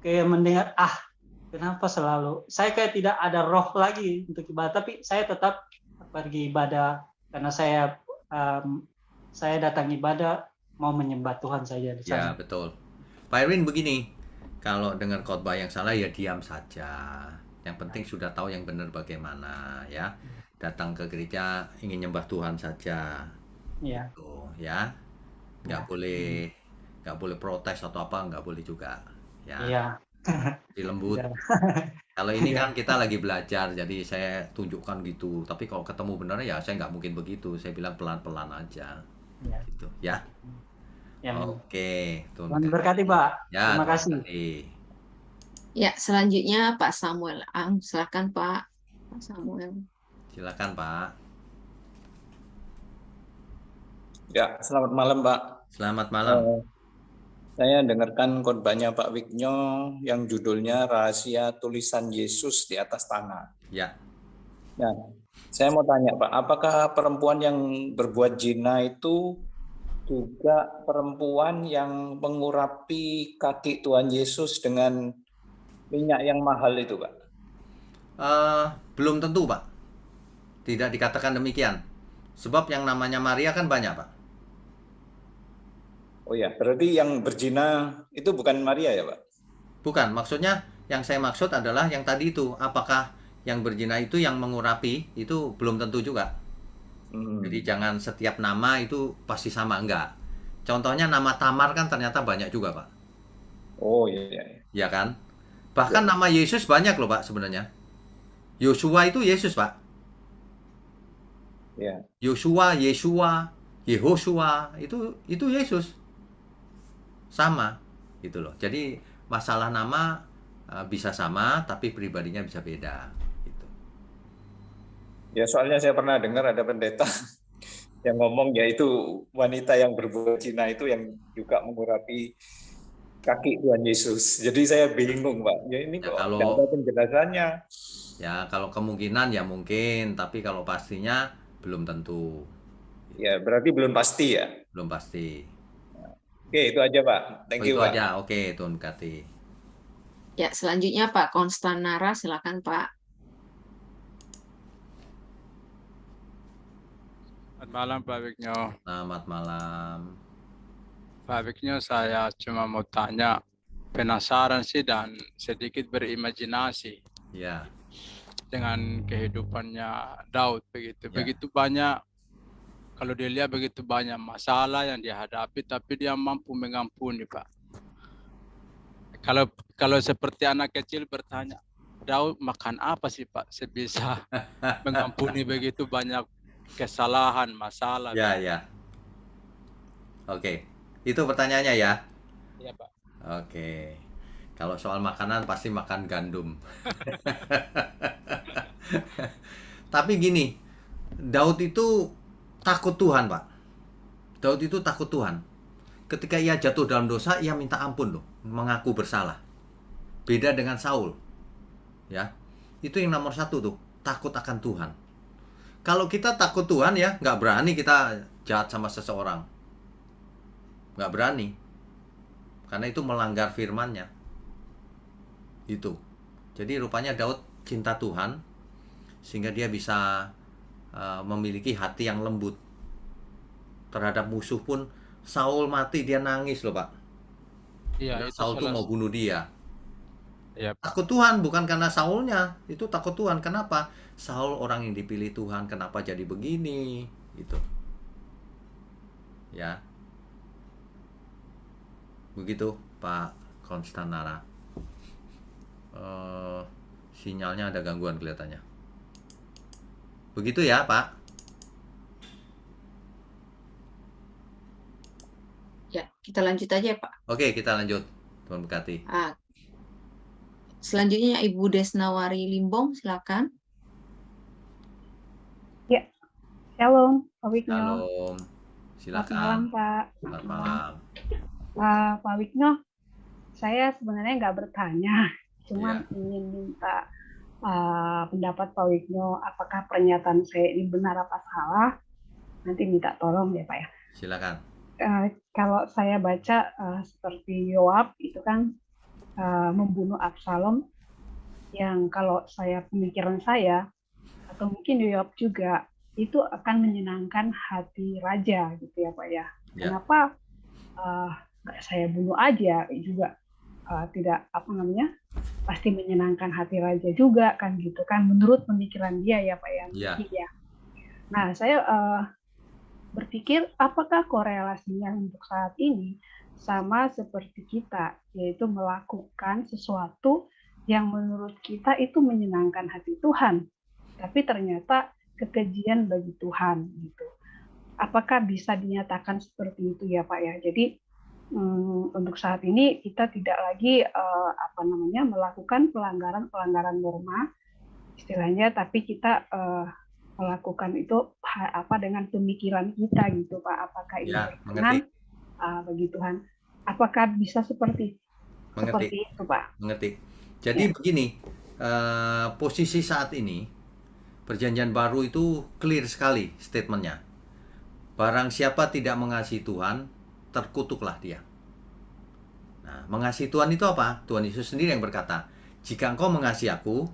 kayak mendengar, kenapa selalu saya kayak tidak ada roh lagi untuk ibadah, tapi saya tetap pergi ibadah karena saya datang ibadah mau menyembah Tuhan saja di Ya, sana. betul. Pak Erwin begini, kalau dengar khotbah yang salah ya diam saja. Yang penting sudah tahu yang benar bagaimana ya. Datang ke gereja ingin nyembah Tuhan saja. Iya. Tuh, ya. Nggak boleh protes atau apa, nggak boleh juga. Ya. Iya. Di lembut. Iya. Kalau ini Iya. kan kita lagi belajar, jadi saya tunjukkan gitu. Tapi kalau ketemu benar ya saya nggak mungkin begitu. Saya bilang pelan-pelan aja. Iya. Gitu, ya. Yang Oke, Tuhan berkati, Pak. Ya, Terima Tuhan kasih. berkati. Ya, selanjutnya Pak Samuel Ang. Silakan Pak. Pak Samuel. Silakan, Pak. Ya, selamat malam, Pak. Selamat malam. Saya dengarkan khotbahnya Pak Wignyo yang judulnya Rahasia Tulisan Yesus di Atas Tanah. Ya. Ya, saya mau tanya, Pak, apakah perempuan yang berbuat zina itu juga perempuan yang mengurapi kaki Tuhan Yesus dengan minyak yang mahal itu, Pak? Belum tentu, Pak. Tidak dikatakan demikian. Sebab yang namanya Maria kan banyak, Pak. Oh ya, berarti yang berzina itu bukan Maria ya, Pak? Bukan, maksudnya yang saya maksud adalah yang tadi itu. Apakah yang berzina itu yang mengurapi, itu belum tentu juga. Jadi jangan setiap nama itu pasti sama, enggak. Contohnya nama Tamar kan ternyata banyak juga, Pak. Oh iya. Ya kan? Bahkan nama Yesus banyak loh, Pak, sebenarnya. Yosua itu Yesus, Pak. Ya. Yosua, Yesua, Yehosua, itu Yesus. Sama, gitu loh. Jadi masalah nama bisa sama, tapi pribadinya bisa beda. Gitu. Ya, soalnya saya pernah dengar ada pendeta yang ngomong yaitu wanita yang berbuat zina itu yang juga mengurapi kaki Tuhan Yesus. Jadi saya bingung, Pak. Ya ini Ya, kok kalau tidak ada penjelasannya. ya kalau kemungkinan ya mungkin, tapi kalau pastinya belum tentu. Ya, berarti belum pasti ya. Belum pasti. Oke, itu aja, Pak. Thank you, itu Pak. aja. Oke, Tuhan berkati. Ya, selanjutnya Pak Konstanara. Silakan Pak. Selamat malam Pak Wignyo. Selamat malam. Pak Wignyo, saya cuma mau tanya, penasaran sih dan sedikit berimajinasi Ya. dengan kehidupannya Daud begitu. Ya. Begitu banyak, kalau dilihat begitu banyak masalah yang dihadapi, tapi dia mampu mengampuni, Pak. Kalau seperti anak kecil bertanya, Daud makan apa sih Pak sebisa mengampuni begitu banyak kesalahan, masalah? Ya, ya. Oke. Itu pertanyaannya ya? Iya, Pak. Oke. Kalau soal makanan pasti makan gandum. Tapi gini, Daud itu takut Tuhan, Pak. Daud itu takut Tuhan. Ketika ia jatuh dalam dosa, ia minta ampun loh, mengaku bersalah. Beda dengan Saul. Ya. Itu yang nomor satu tuh, takut akan Tuhan. Kalau kita takut Tuhan ya, nggak berani kita jahat sama seseorang. Nggak berani. Karena itu melanggar firman-Nya. Itu. Jadi rupanya Daud cinta Tuhan, sehingga dia bisa memiliki hati yang lembut. Terhadap musuh pun, Saul mati dia nangis loh, Pak. Iya, itu Saul tuh mau bunuh dia. Iya, Pak. Takut Tuhan, bukan karena Saulnya. Itu takut Tuhan. Kenapa? Saul orang yang dipilih Tuhan, kenapa jadi begini? Gitu. Ya. Begitu, Pak Konstanara. Sinyalnya ada gangguan kelihatannya. Begitu ya, Pak? Ya, kita lanjut aja Pak. Oke, kita lanjut. Tuhan berkati. Selanjutnya Ibu Desnawari Limbong, silakan. Shalom, Pak Wigno. Shalom. Selamat malam, Silakan. Pak. Selamat malam. Pak Wigno, saya sebenarnya nggak bertanya, cuma Iya. ingin minta pendapat Pak Wigno, apakah pernyataan saya ini benar apa salah? Nanti minta tolong ya, Pak ya. Silakan. Kalau saya baca seperti Yoab itu kan membunuh Absalom, yang kalau saya pemikiran saya atau mungkin Yoab juga itu akan menyenangkan hati raja gitu ya Pak ya. Ya. Kenapa nggak saya bunuh aja juga tidak pasti menyenangkan hati raja juga kan gitu kan menurut pemikiran dia ya Pak ya. Ya. Ya. Nah saya berpikir apakah korelasinya untuk saat ini sama seperti kita, yaitu melakukan sesuatu yang menurut kita itu menyenangkan hati Tuhan, tapi ternyata kekejian bagi Tuhan gitu. Apakah bisa dinyatakan seperti itu ya Pak ya? Jadi untuk saat ini kita tidak lagi melakukan pelanggaran norma istilahnya, tapi kita melakukan itu dengan pemikiran kita gitu Pak. Apakah ini berkenan bagi Tuhan? Apakah bisa seperti itu Pak? Mengerti. Jadi begini, posisi saat ini Perjanjian Baru itu clear sekali statementnya. Barang siapa tidak mengasihi Tuhan, terkutuklah dia. Nah, mengasihi Tuhan itu apa? Tuhan Yesus sendiri yang berkata, jika engkau mengasihi aku,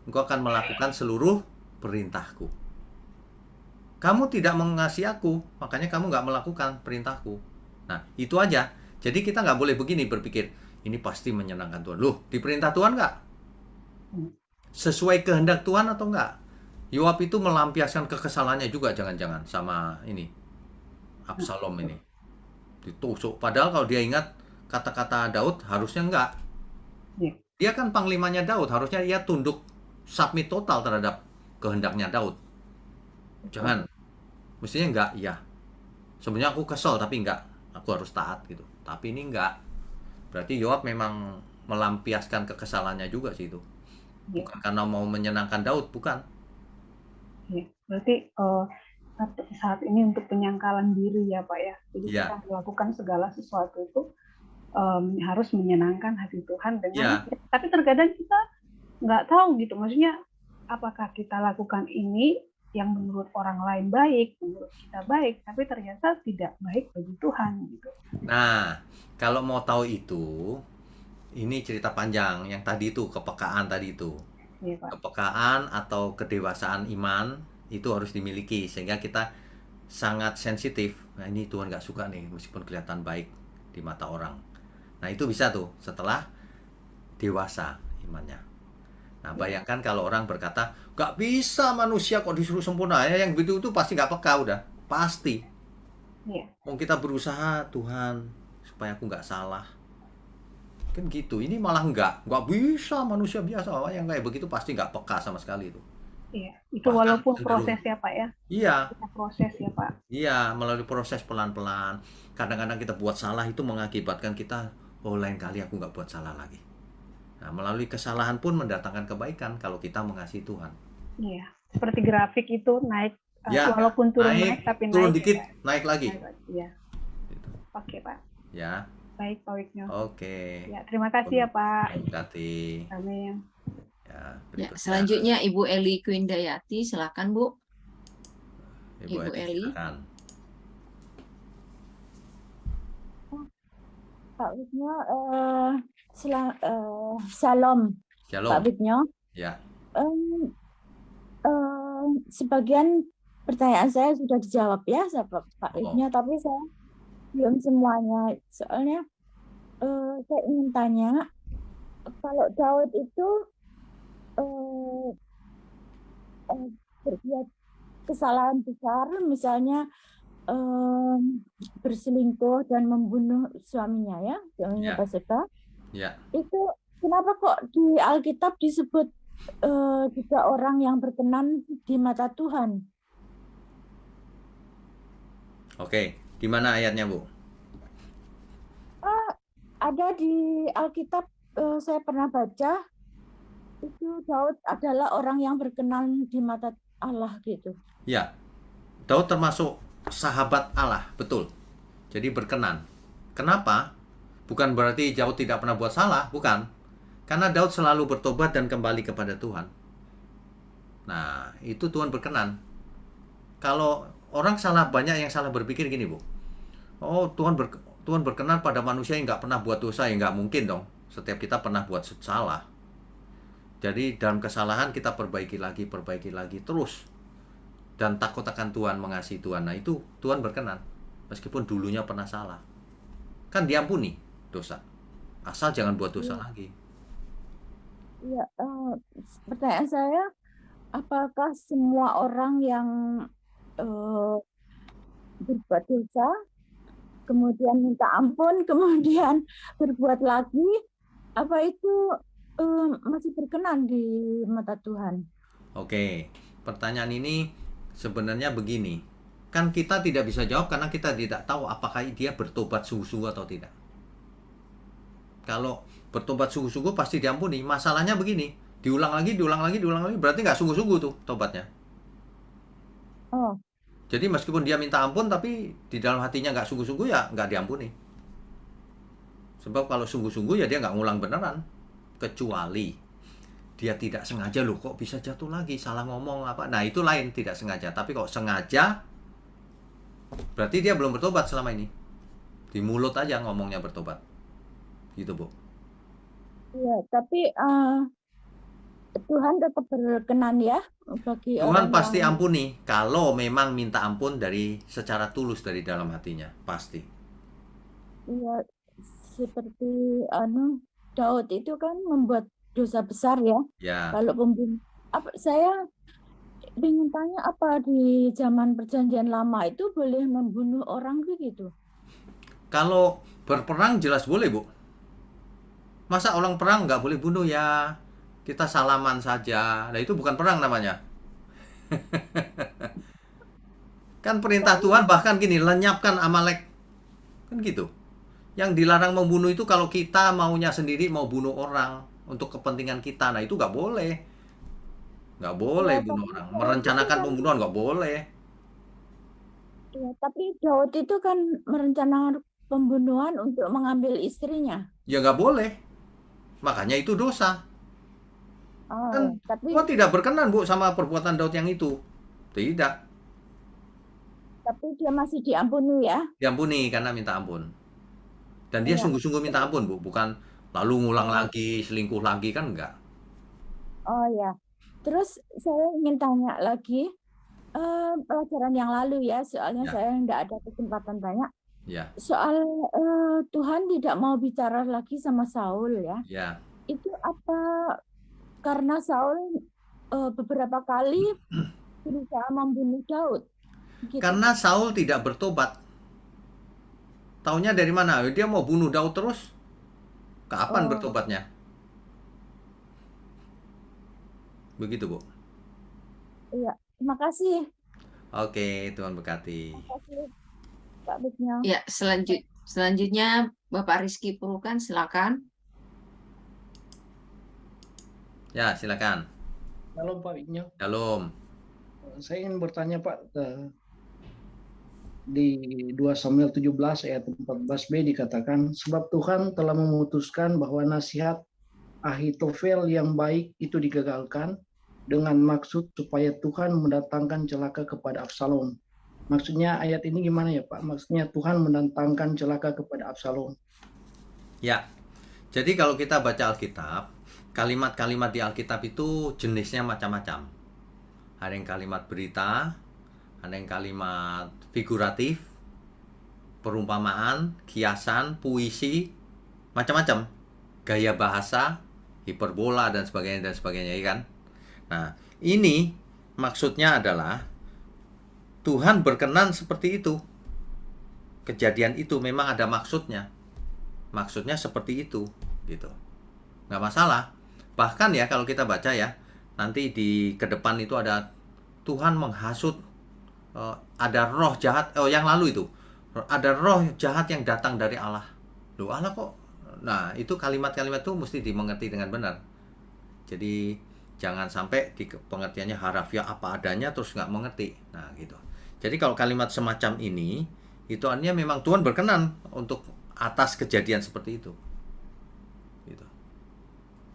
engkau akan melakukan seluruh perintahku. Kamu tidak mengasihi aku, makanya kamu nggak melakukan perintahku. Nah, itu aja. Jadi kita nggak boleh begini berpikir, ini pasti menyenangkan Tuhan. Loh, di perintah Tuhan nggak? Sesuai kehendak Tuhan atau nggak? Yoab itu melampiaskan kekesalannya juga jangan-jangan sama ini Absalom ini. Ditusuk. Padahal kalau dia ingat kata-kata Daud, harusnya enggak. Dia kan panglimanya Daud, harusnya ia tunduk, submit total terhadap kehendaknya Daud. Jangan. Mestinya enggak, ya. Sebenarnya aku kesel tapi enggak. Aku harus taat gitu. Tapi ini enggak. Berarti Yoab memang melampiaskan kekesalannya juga sih itu. Bukan karena mau menyenangkan Daud, bukan. Ya, berarti saat ini untuk penyangkalan diri ya Pak ya. Jadi kita melakukan segala sesuatu itu harus menyenangkan hati Tuhan dengan. Tapi terkadang kita nggak tahu gitu. Maksudnya apakah kita lakukan ini yang menurut orang lain baik, menurut kita baik, tapi ternyata tidak baik bagi Tuhan gitu. Nah, kalau mau tahu itu, ini cerita panjang yang tadi itu, kepekaan tadi itu. Ya, Pak. Kepekaan atau kedewasaan iman itu harus dimiliki sehingga kita sangat sensitif. Nah, ini Tuhan nggak suka nih meskipun kelihatan baik di mata orang. Nah, itu bisa tuh setelah dewasa imannya. Nah, bayangkan kalau orang berkata, nggak bisa manusia kok disuruh sempurna. Ya, yang begitu itu pasti nggak peka udah. Pasti. Mau kita berusaha, Tuhan, supaya aku nggak salah. Kan gitu. Ini malah nggak bisa manusia biasa. Yang kayak begitu pasti nggak peka sama sekali itu. Iya, itu walaupun proses ya Pak ya. Iya. Kita proses ya Pak. Iya, melalui proses pelan-pelan. Kadang-kadang kita buat salah itu mengakibatkan kita, oh lain kali aku nggak buat salah lagi. Nah, melalui kesalahan pun mendatangkan kebaikan kalau kita mengasihi Tuhan. Iya, seperti grafik itu naik, walaupun turun naik tapi turun naik dikit, ya, naik lagi. Iya. Gitu. Oke Pak. Ya. Baik Pak Wigno. Oke. Ya, terima kasih ya Pak. Terima kasih. Amin. Ya, selanjutnya Ibu Eli Kwindayati, silakan Bu. Ibu Eli. Silakan. Pak Wigno, Shalom. Pak Wigno. Ya. Sebagian pertanyaan saya sudah dijawab ya, Pak Wigno, tapi saya belum semuanya. Soalnya saya ingin tanya, kalau Daud itu berbuat kesalahan besar, misalnya berselingkuh dan membunuh suaminya ya, suaminya Batseba. Ya. Itu kenapa kok di Alkitab disebut juga orang yang berkenan di mata Tuhan? Oke, di mana ayatnya Bu? Ada di Alkitab, saya pernah baca itu Daud adalah orang yang berkenan di mata Allah gitu. Ya. Daud termasuk sahabat Allah, betul. Jadi berkenan. Kenapa? Bukan berarti Daud tidak pernah buat salah, bukan. Karena Daud selalu bertobat dan kembali kepada Tuhan. Nah, itu Tuhan berkenan. Kalau orang salah, banyak yang salah berpikir gini, Bu. Oh, Tuhan berkenan pada manusia yang nggak pernah buat dosa, ya nggak mungkin dong. Setiap kita pernah buat salah. Jadi dalam kesalahan kita perbaiki lagi terus. Dan takut akan Tuhan, mengasihi Tuhan. Nah, itu Tuhan berkenan. Meskipun dulunya pernah salah. Kan diampuni dosa. Asal jangan buat dosa lagi. Iya, pertanyaan saya, apakah semua orang yang berbuat dosa, kemudian minta ampun, kemudian berbuat lagi, apa itu masih berkenan di mata Tuhan? Oke, pertanyaan ini sebenarnya begini. Kan kita tidak bisa jawab karena kita tidak tahu apakah dia bertobat sungguh-sungguh atau tidak. Kalau bertobat sungguh-sungguh pasti diampuni. Masalahnya begini, diulang lagi, berarti nggak sungguh-sungguh tuh tobatnya. Oh, Jadi meskipun dia minta ampun tapi di dalam hatinya nggak sungguh-sungguh, ya nggak diampuni. Sebab kalau sungguh-sungguh ya dia nggak ngulang beneran. Kecuali dia tidak sengaja, loh kok bisa jatuh lagi, salah ngomong apa. Nah, itu lain, tidak sengaja. Tapi kalau sengaja, berarti dia belum bertobat selama ini. Di mulut aja ngomongnya bertobat. Gitu, Bu. iya, tapi Tuhan tetap berkenan ya bagi Tuhan orang pasti yang ampuni kalau memang minta ampun dari secara tulus dari dalam hatinya, pasti. iya, seperti Daud itu kan membuat dosa besar ya. Ya, Kalau pembunuh, saya ingin tanya, apa di zaman Perjanjian Lama itu boleh membunuh orang begitu? kalau berperang jelas boleh, Bu. Masa orang perang nggak boleh bunuh ya? Kita salaman saja. Nah, itu bukan perang namanya. Kan perintah Tuhan bahkan gini, lenyapkan Amalek. Kan gitu. Yang dilarang membunuh itu kalau kita maunya sendiri mau bunuh orang untuk kepentingan kita. Nah, itu nggak boleh. Nggak boleh Ya, bunuh tapi orang. Daud itu Merencanakan kan, pembunuhan nggak boleh. ya, tapi Daud itu kan merencanakan pembunuhan untuk mengambil istrinya. Ya nggak boleh. Makanya itu dosa. Kan Tapi Tuhan tidak berkenan, Bu, sama perbuatan Daud yang itu. Tidak. dia masih diampuni ya. Diampuni karena minta ampun. Dan dia Iya. sungguh-sungguh minta ampun, Bu. Bukan lalu ngulang lagi, selingkuh lagi, kan enggak. Oh ya. Terus saya ingin tanya lagi, pelajaran yang lalu ya, soalnya Ya, saya enggak ada kesempatan tanya. ya, Soal Tuhan tidak mau bicara lagi sama Saul ya. ya. Itu apa karena Saul beberapa kali berusaha membunuh Daud? Gitu. Karena Saul tidak bertobat. Taunya dari mana? Dia mau bunuh Daud terus. Kapan Oh, bertobatnya? Begitu, Bu. iya. Terima kasih. Oke, Tuhan berkati. Terima kasih, Pak Bisnya. Ya, selanjutnya Bapak Rizky Purukan, silakan. Ya, silakan. Halo Pak Igno, Shalom. saya ingin bertanya Pak, di 2 Samuel 17 ayat 14b dikatakan, sebab Tuhan telah memutuskan bahwa nasihat Ahitofel yang baik itu digagalkan dengan maksud supaya Tuhan mendatangkan celaka kepada Absalom. Maksudnya ayat ini gimana ya Pak? Maksudnya Tuhan mendatangkan celaka kepada Absalom. Ya, jadi kalau kita baca Alkitab, kalimat-kalimat di Alkitab itu jenisnya macam-macam. Ada yang kalimat berita, ada yang kalimat figuratif, perumpamaan, kiasan, puisi, macam-macam. Gaya bahasa, hiperbola, dan sebagainya, ya kan? Nah, ini maksudnya adalah Tuhan berkenan seperti itu. Kejadian itu memang ada maksudnya. Maksudnya seperti itu, gitu. Nggak masalah. Bahkan ya kalau kita baca ya, nanti di ke depan itu ada Tuhan menghasut, ada roh jahat, yang lalu itu ada roh jahat yang datang dari Allah. Loh, Allah kok? Nah, itu kalimat-kalimat itu mesti dimengerti dengan benar. Jadi jangan sampai di pengertiannya harafiah apa adanya terus nggak mengerti. Nah, gitu. Jadi kalau kalimat semacam ini, itu artinya memang Tuhan berkenan untuk atas kejadian seperti itu. Gitu.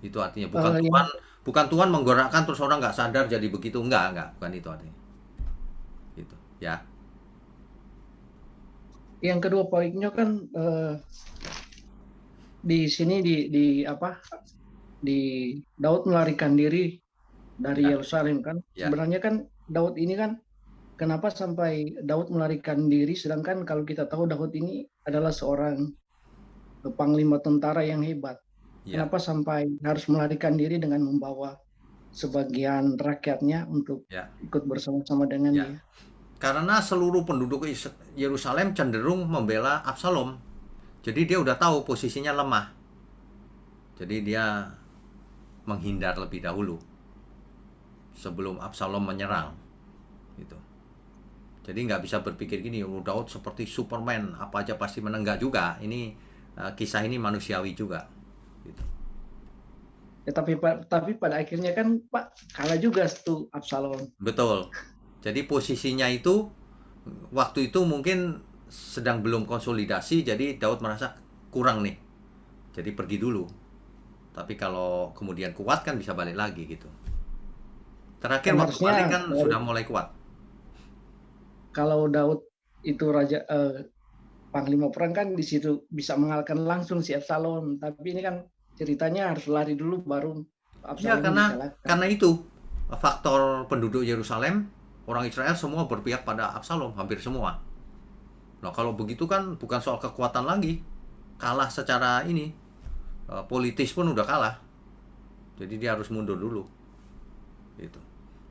Itu artinya bukan Tuhan menggerakkan terus orang nggak sadar jadi begitu, enggak, bukan itu artinya. Gitu, ya. Yang kedua poinnya kan di sini di Daud melarikan diri dari Yerusalem kan. Sebenarnya kan Daud ini kan kenapa sampai Daud melarikan diri, sedangkan kalau kita tahu Daud ini adalah seorang panglima tentara yang hebat. Kenapa sampai harus melarikan diri dengan membawa sebagian rakyatnya untuk ikut bersama-sama dengan dia? Karena seluruh penduduk Yerusalem cenderung membela Absalom. Jadi dia udah tahu posisinya lemah. Jadi dia menghindar lebih dahulu sebelum Absalom menyerang. Gitu. Jadi nggak bisa berpikir gini, Daud seperti Superman, apa aja pasti menang. Nggak juga. Ini kisah ini manusiawi juga. Gitu. Ya, tapi pada akhirnya kan Pak kalah juga tuh Absalom. Betul. Jadi posisinya itu waktu itu mungkin sedang belum konsolidasi, jadi Daud merasa kurang nih. Jadi pergi dulu. Tapi kalau kemudian kuat kan bisa balik lagi gitu. Terakhir waktu balik kan sudah mulai kuat. Kalau Daud itu raja panglima perang kan di situ bisa mengalahkan langsung si Absalom, tapi ini kan ceritanya harus lari dulu baru Absalom dikalahkan. Karena itu faktor penduduk Yerusalem, orang Israel semua berpihak pada Absalom, hampir semua. Nah kalau begitu kan bukan soal kekuatan lagi, kalah secara ini, politis pun udah kalah. Jadi dia harus mundur dulu. Gitu.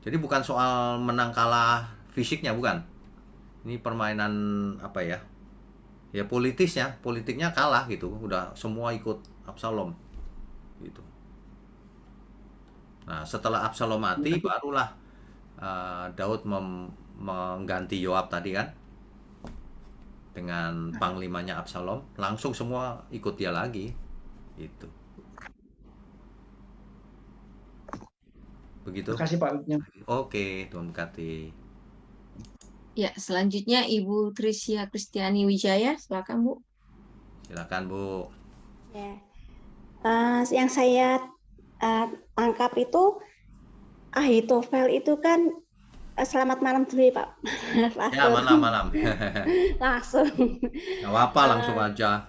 Jadi bukan soal menang kalah fisiknya, bukan. Ini permainan apa ya? Ya politiknya kalah gitu. Udah semua ikut Absalom. Gitu. Nah setelah Absalom mati barulah Daud mengganti Yoab tadi kan dengan panglimanya Absalom, langsung semua ikut dia lagi itu. Begitu. Terima kasih Pak. Oke, Tuhan berkati. Ya, selanjutnya Ibu Trisya Kristiani Wijaya, silakan Bu. Silakan Bu. Ya. Yang saya tangkap itu Ahitofel itu kan selamat malam dulu ya Pak. Ya, malam. Langsung. Gak apa-apa, langsung aja.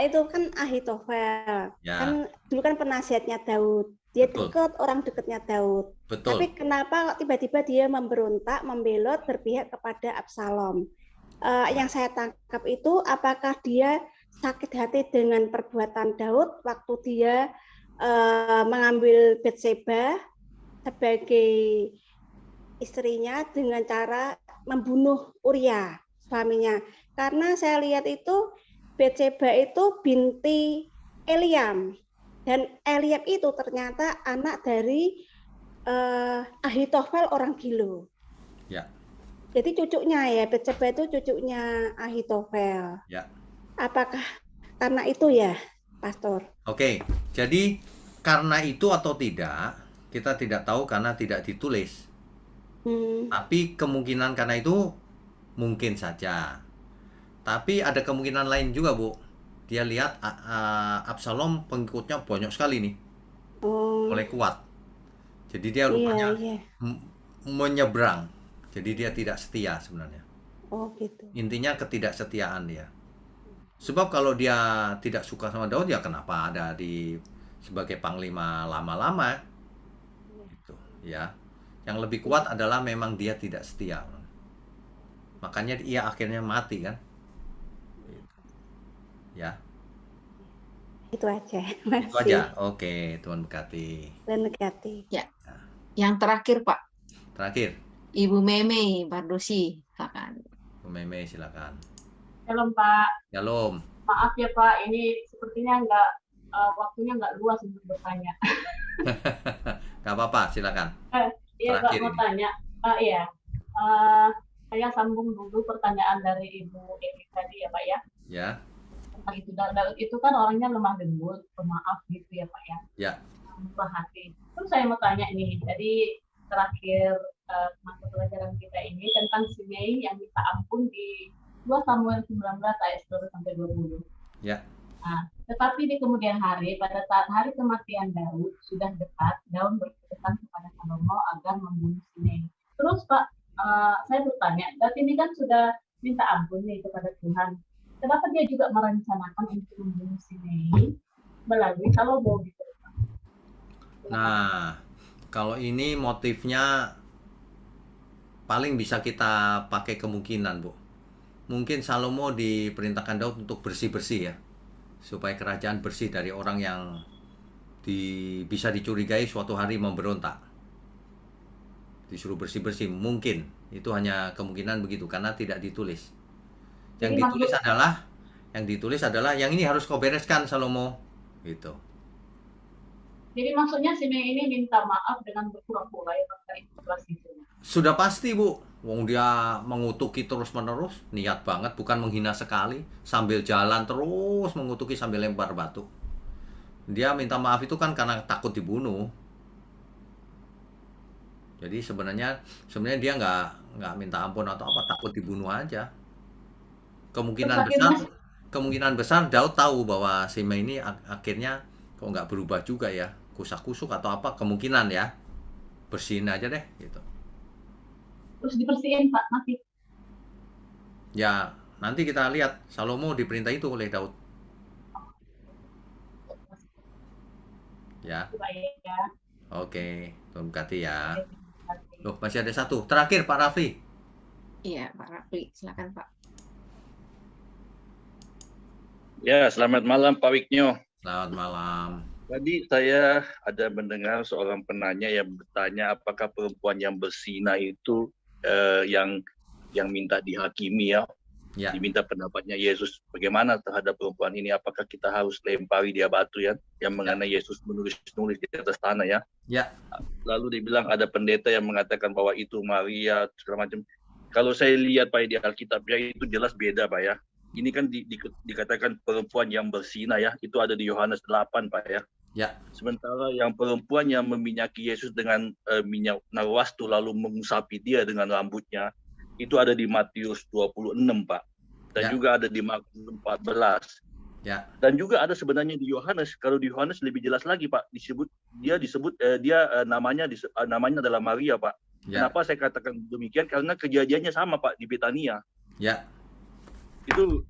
Itu kan Ahitofel. Ya. Kan dulu kan penasihatnya Daud. Dia dekat, orang dekatnya Daud. Betul. Tapi kenapa tiba-tiba dia memberontak, membelot, berpihak kepada Absalom? Yang saya tangkap itu apakah dia sakit hati dengan perbuatan Daud waktu dia mengambil Batseba sebagai istrinya dengan cara membunuh Uria, suaminya. Karena saya lihat itu Batseba itu binti Eliam. Dan Eliab itu ternyata anak dari Ahitofel orang Gilo. Ya. Jadi cucunya ya, Batseba itu cucunya Ahitofel. Ya. Apakah karena itu ya, Pastor? Oke, jadi karena itu atau tidak, kita tidak tahu karena tidak ditulis. Tapi kemungkinan karena itu mungkin saja. Tapi ada kemungkinan lain juga, Bu. Dia lihat Absalom pengikutnya banyak sekali nih, mulai kuat. Jadi dia rupanya menyeberang. Jadi dia tidak setia sebenarnya. Oh gitu. Intinya ketidaksetiaan dia. Sebab kalau dia tidak suka sama Daud, ya kenapa ada sebagai panglima lama-lama? Gitu, ya. Yang lebih kuat adalah memang dia tidak setia. Makanya ia akhirnya mati kan. Ya. Itu aja. Itu aja. Oke, Tuhan berkati. Tuhan berkati. Ya. Yang terakhir, Pak. Terakhir. Ibu Meme Bardosi, silakan. Ibu Meme, silakan. Shalom Pak. Shalom. Maaf ya Pak, ini sepertinya waktunya nggak luas untuk bertanya. Gak apa-apa, silakan. Iya, Pak mau tanya. Iya. Saya sambung dulu pertanyaan dari Ibu Evi tadi ya Pak ya. Ya. Tentang itu Daud itu kan orangnya lemah lembut, pemaaf gitu ya Pak ya. Ya. Murah hati. Terus saya mau tanya nih, jadi terakhir mata pelajaran kita ini tentang Simei yang minta ampun di 2 Samuel 19 ayat 11-20. Ya. Nah, tetapi di kemudian hari, pada saat hari kematian Daud sudah dekat, Daud berpesan kepada Salomo agar membunuh Simei. Terus Pak, saya bertanya, Daud ini kan sudah minta ampun nih kepada Tuhan. Kenapa dia juga merencanakan untuk membunuh Simei melalui Salomo gitu? Nah, kalau ini motifnya paling bisa kita pakai kemungkinan, Bu. Mungkin Salomo diperintahkan Daud untuk bersih-bersih ya, supaya kerajaan bersih dari orang yang bisa dicurigai suatu hari memberontak. Disuruh bersih-bersih, mungkin itu hanya kemungkinan begitu karena tidak ditulis. Yang ditulis adalah yang ini harus kau bereskan Salomo, gitu. Jadi maksudnya Simei ini minta maaf dengan berpura-pura ya Pak, itu. Sudah pasti Bu, wong dia mengutuki terus-menerus, niat banget, bukan menghina sekali, sambil jalan terus mengutuki sambil lempar batu. Dia minta maaf itu kan karena takut dibunuh. Jadi sebenarnya dia nggak minta ampun atau apa, takut dibunuh aja. Kemungkinan besar Daud tahu bahwa Simei ini akhirnya kok nggak berubah juga ya, kusak-kusuk atau apa, kemungkinan ya, bersihin aja deh gitu. Terus dibersihin Pak, mati. Ya nanti kita lihat Salomo diperintah itu oleh Daud. Ya. Oke, Tuhan berkati ya. Loh, masih ada satu. Terakhir Pak Rafli. Iya, Pak Rafli, silakan Pak. Ya, selamat malam Pak Wignyo. Selamat malam. Tadi saya ada mendengar seorang penanya yang bertanya apakah perempuan yang berzina itu yang minta dihakimi ya. Diminta pendapatnya Yesus bagaimana terhadap perempuan ini, apakah kita harus lempari dia batu ya, yang mengenai Yesus menulis-nulis di atas tanah ya. Ya. Lalu dibilang ada pendeta yang mengatakan bahwa itu Maria segala macam. Kalau saya lihat Pak di Alkitab ya itu jelas beda Pak ya. Ini kan dikatakan perempuan yang berzina ya, itu ada di Yohanes 8 Pak ya. Ya. Sementara yang perempuan yang meminyaki Yesus dengan minyak narwastu lalu mengusapi dia dengan rambutnya, itu ada di Matius 26 Pak. Dan juga ada di Markus 14. Ya. Dan juga ada sebenarnya di Yohanes. Kalau di Yohanes lebih jelas lagi Pak, dia namanya adalah Maria Pak. Ya. Kenapa saya katakan demikian? Karena kejadiannya sama Pak di Betania. Ya. Itu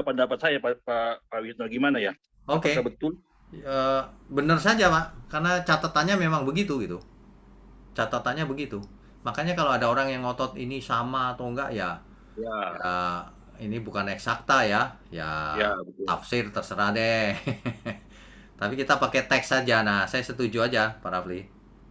pendapat saya Pak Wisnu, gimana ya? Oke. Apakah betul? Benar saja Pak, karena catatannya memang begitu gitu. Catatannya begitu. Makanya kalau ada orang yang ngotot ini sama atau enggak ya ini bukan eksakta ya betul. Tafsir terserah deh. Tapi kita pakai teks saja. Nah, saya setuju aja Pak Rafli.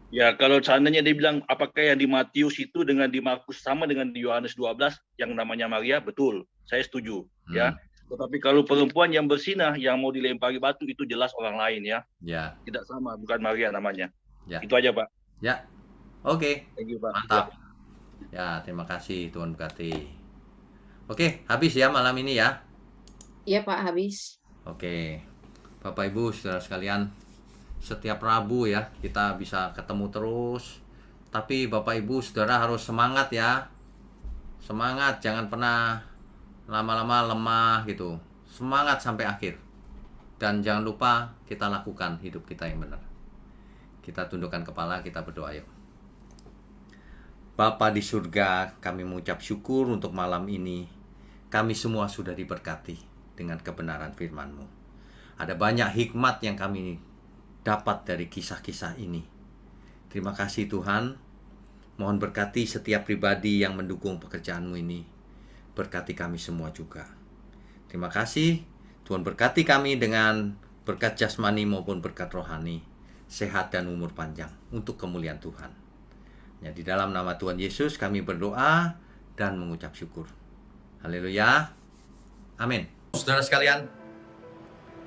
Ya, kalau seandainya dia bilang apakah yang di Matius itu dengan di Markus sama dengan di Yohanes 12 yang namanya Maria, betul. Saya setuju ya. Tetapi kalau perempuan yang berzina yang mau dilempari batu itu jelas orang lain ya. Ya. Tidak sama, bukan Maria namanya. Ya. Itu aja Pak. Ya. Oke. Thank you, Pak. Mantap. Ya, terima kasih Tuhan berkati. Oke, habis ya malam ini ya. Iya Pak, habis. Oke. Bapak Ibu, saudara sekalian, setiap Rabu ya kita bisa ketemu terus. Tapi Bapak Ibu, saudara harus semangat ya. Semangat, jangan pernah lama-lama lemah gitu. Semangat sampai akhir. Dan jangan lupa kita lakukan hidup kita yang benar. Kita tundukkan kepala, kita berdoa yuk. Bapa di surga, kami mengucap syukur untuk malam ini. Kami semua sudah diberkati dengan kebenaran firman-Mu. Ada banyak hikmat yang kami dapat dari kisah-kisah ini. Terima kasih Tuhan. Mohon berkati setiap pribadi yang mendukung pekerjaan-Mu ini. Berkati kami semua juga. Terima kasih. Tuhan berkati kami dengan berkat jasmani maupun berkat rohani. Sehat dan umur panjang untuk kemuliaan Tuhan. Ya, di dalam nama Tuhan Yesus kami berdoa dan mengucap syukur. Haleluya. Amin. Saudara sekalian,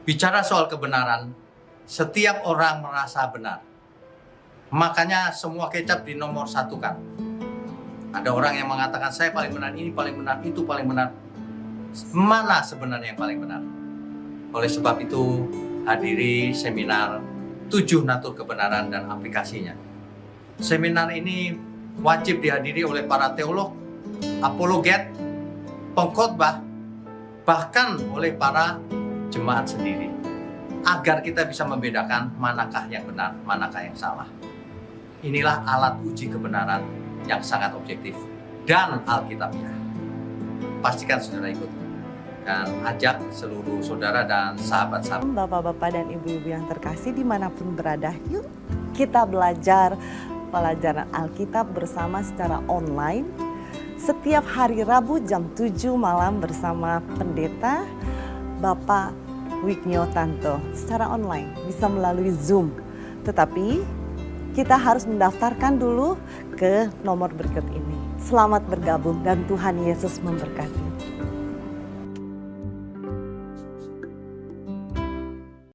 bicara soal kebenaran, setiap orang merasa benar. Makanya semua kecap di nomor satukan. Ada orang yang mengatakan saya paling benar, ini paling benar, itu paling benar. Mana sebenarnya yang paling benar? Oleh sebab itu, hadiri seminar 7 natur kebenaran dan aplikasinya. Seminar ini wajib dihadiri oleh para teolog, apologet, pengkhotbah, bahkan oleh para jemaat sendiri, agar kita bisa membedakan manakah yang benar, manakah yang salah. Inilah alat uji kebenaran yang sangat objektif dan alkitabiah. Pastikan saudara ikut dan ajak seluruh saudara dan sahabat-sahabat. Bapak-bapak dan ibu-ibu yang terkasih dimanapun berada, yuk kita belajar pelajaran Alkitab bersama secara online setiap hari Rabu jam 7 malam bersama Pendeta Bapak Wignio Tanto secara online, bisa melalui Zoom. Tetapi kita harus mendaftarkan dulu ke nomor berikut ini. Selamat bergabung dan Tuhan Yesus memberkati.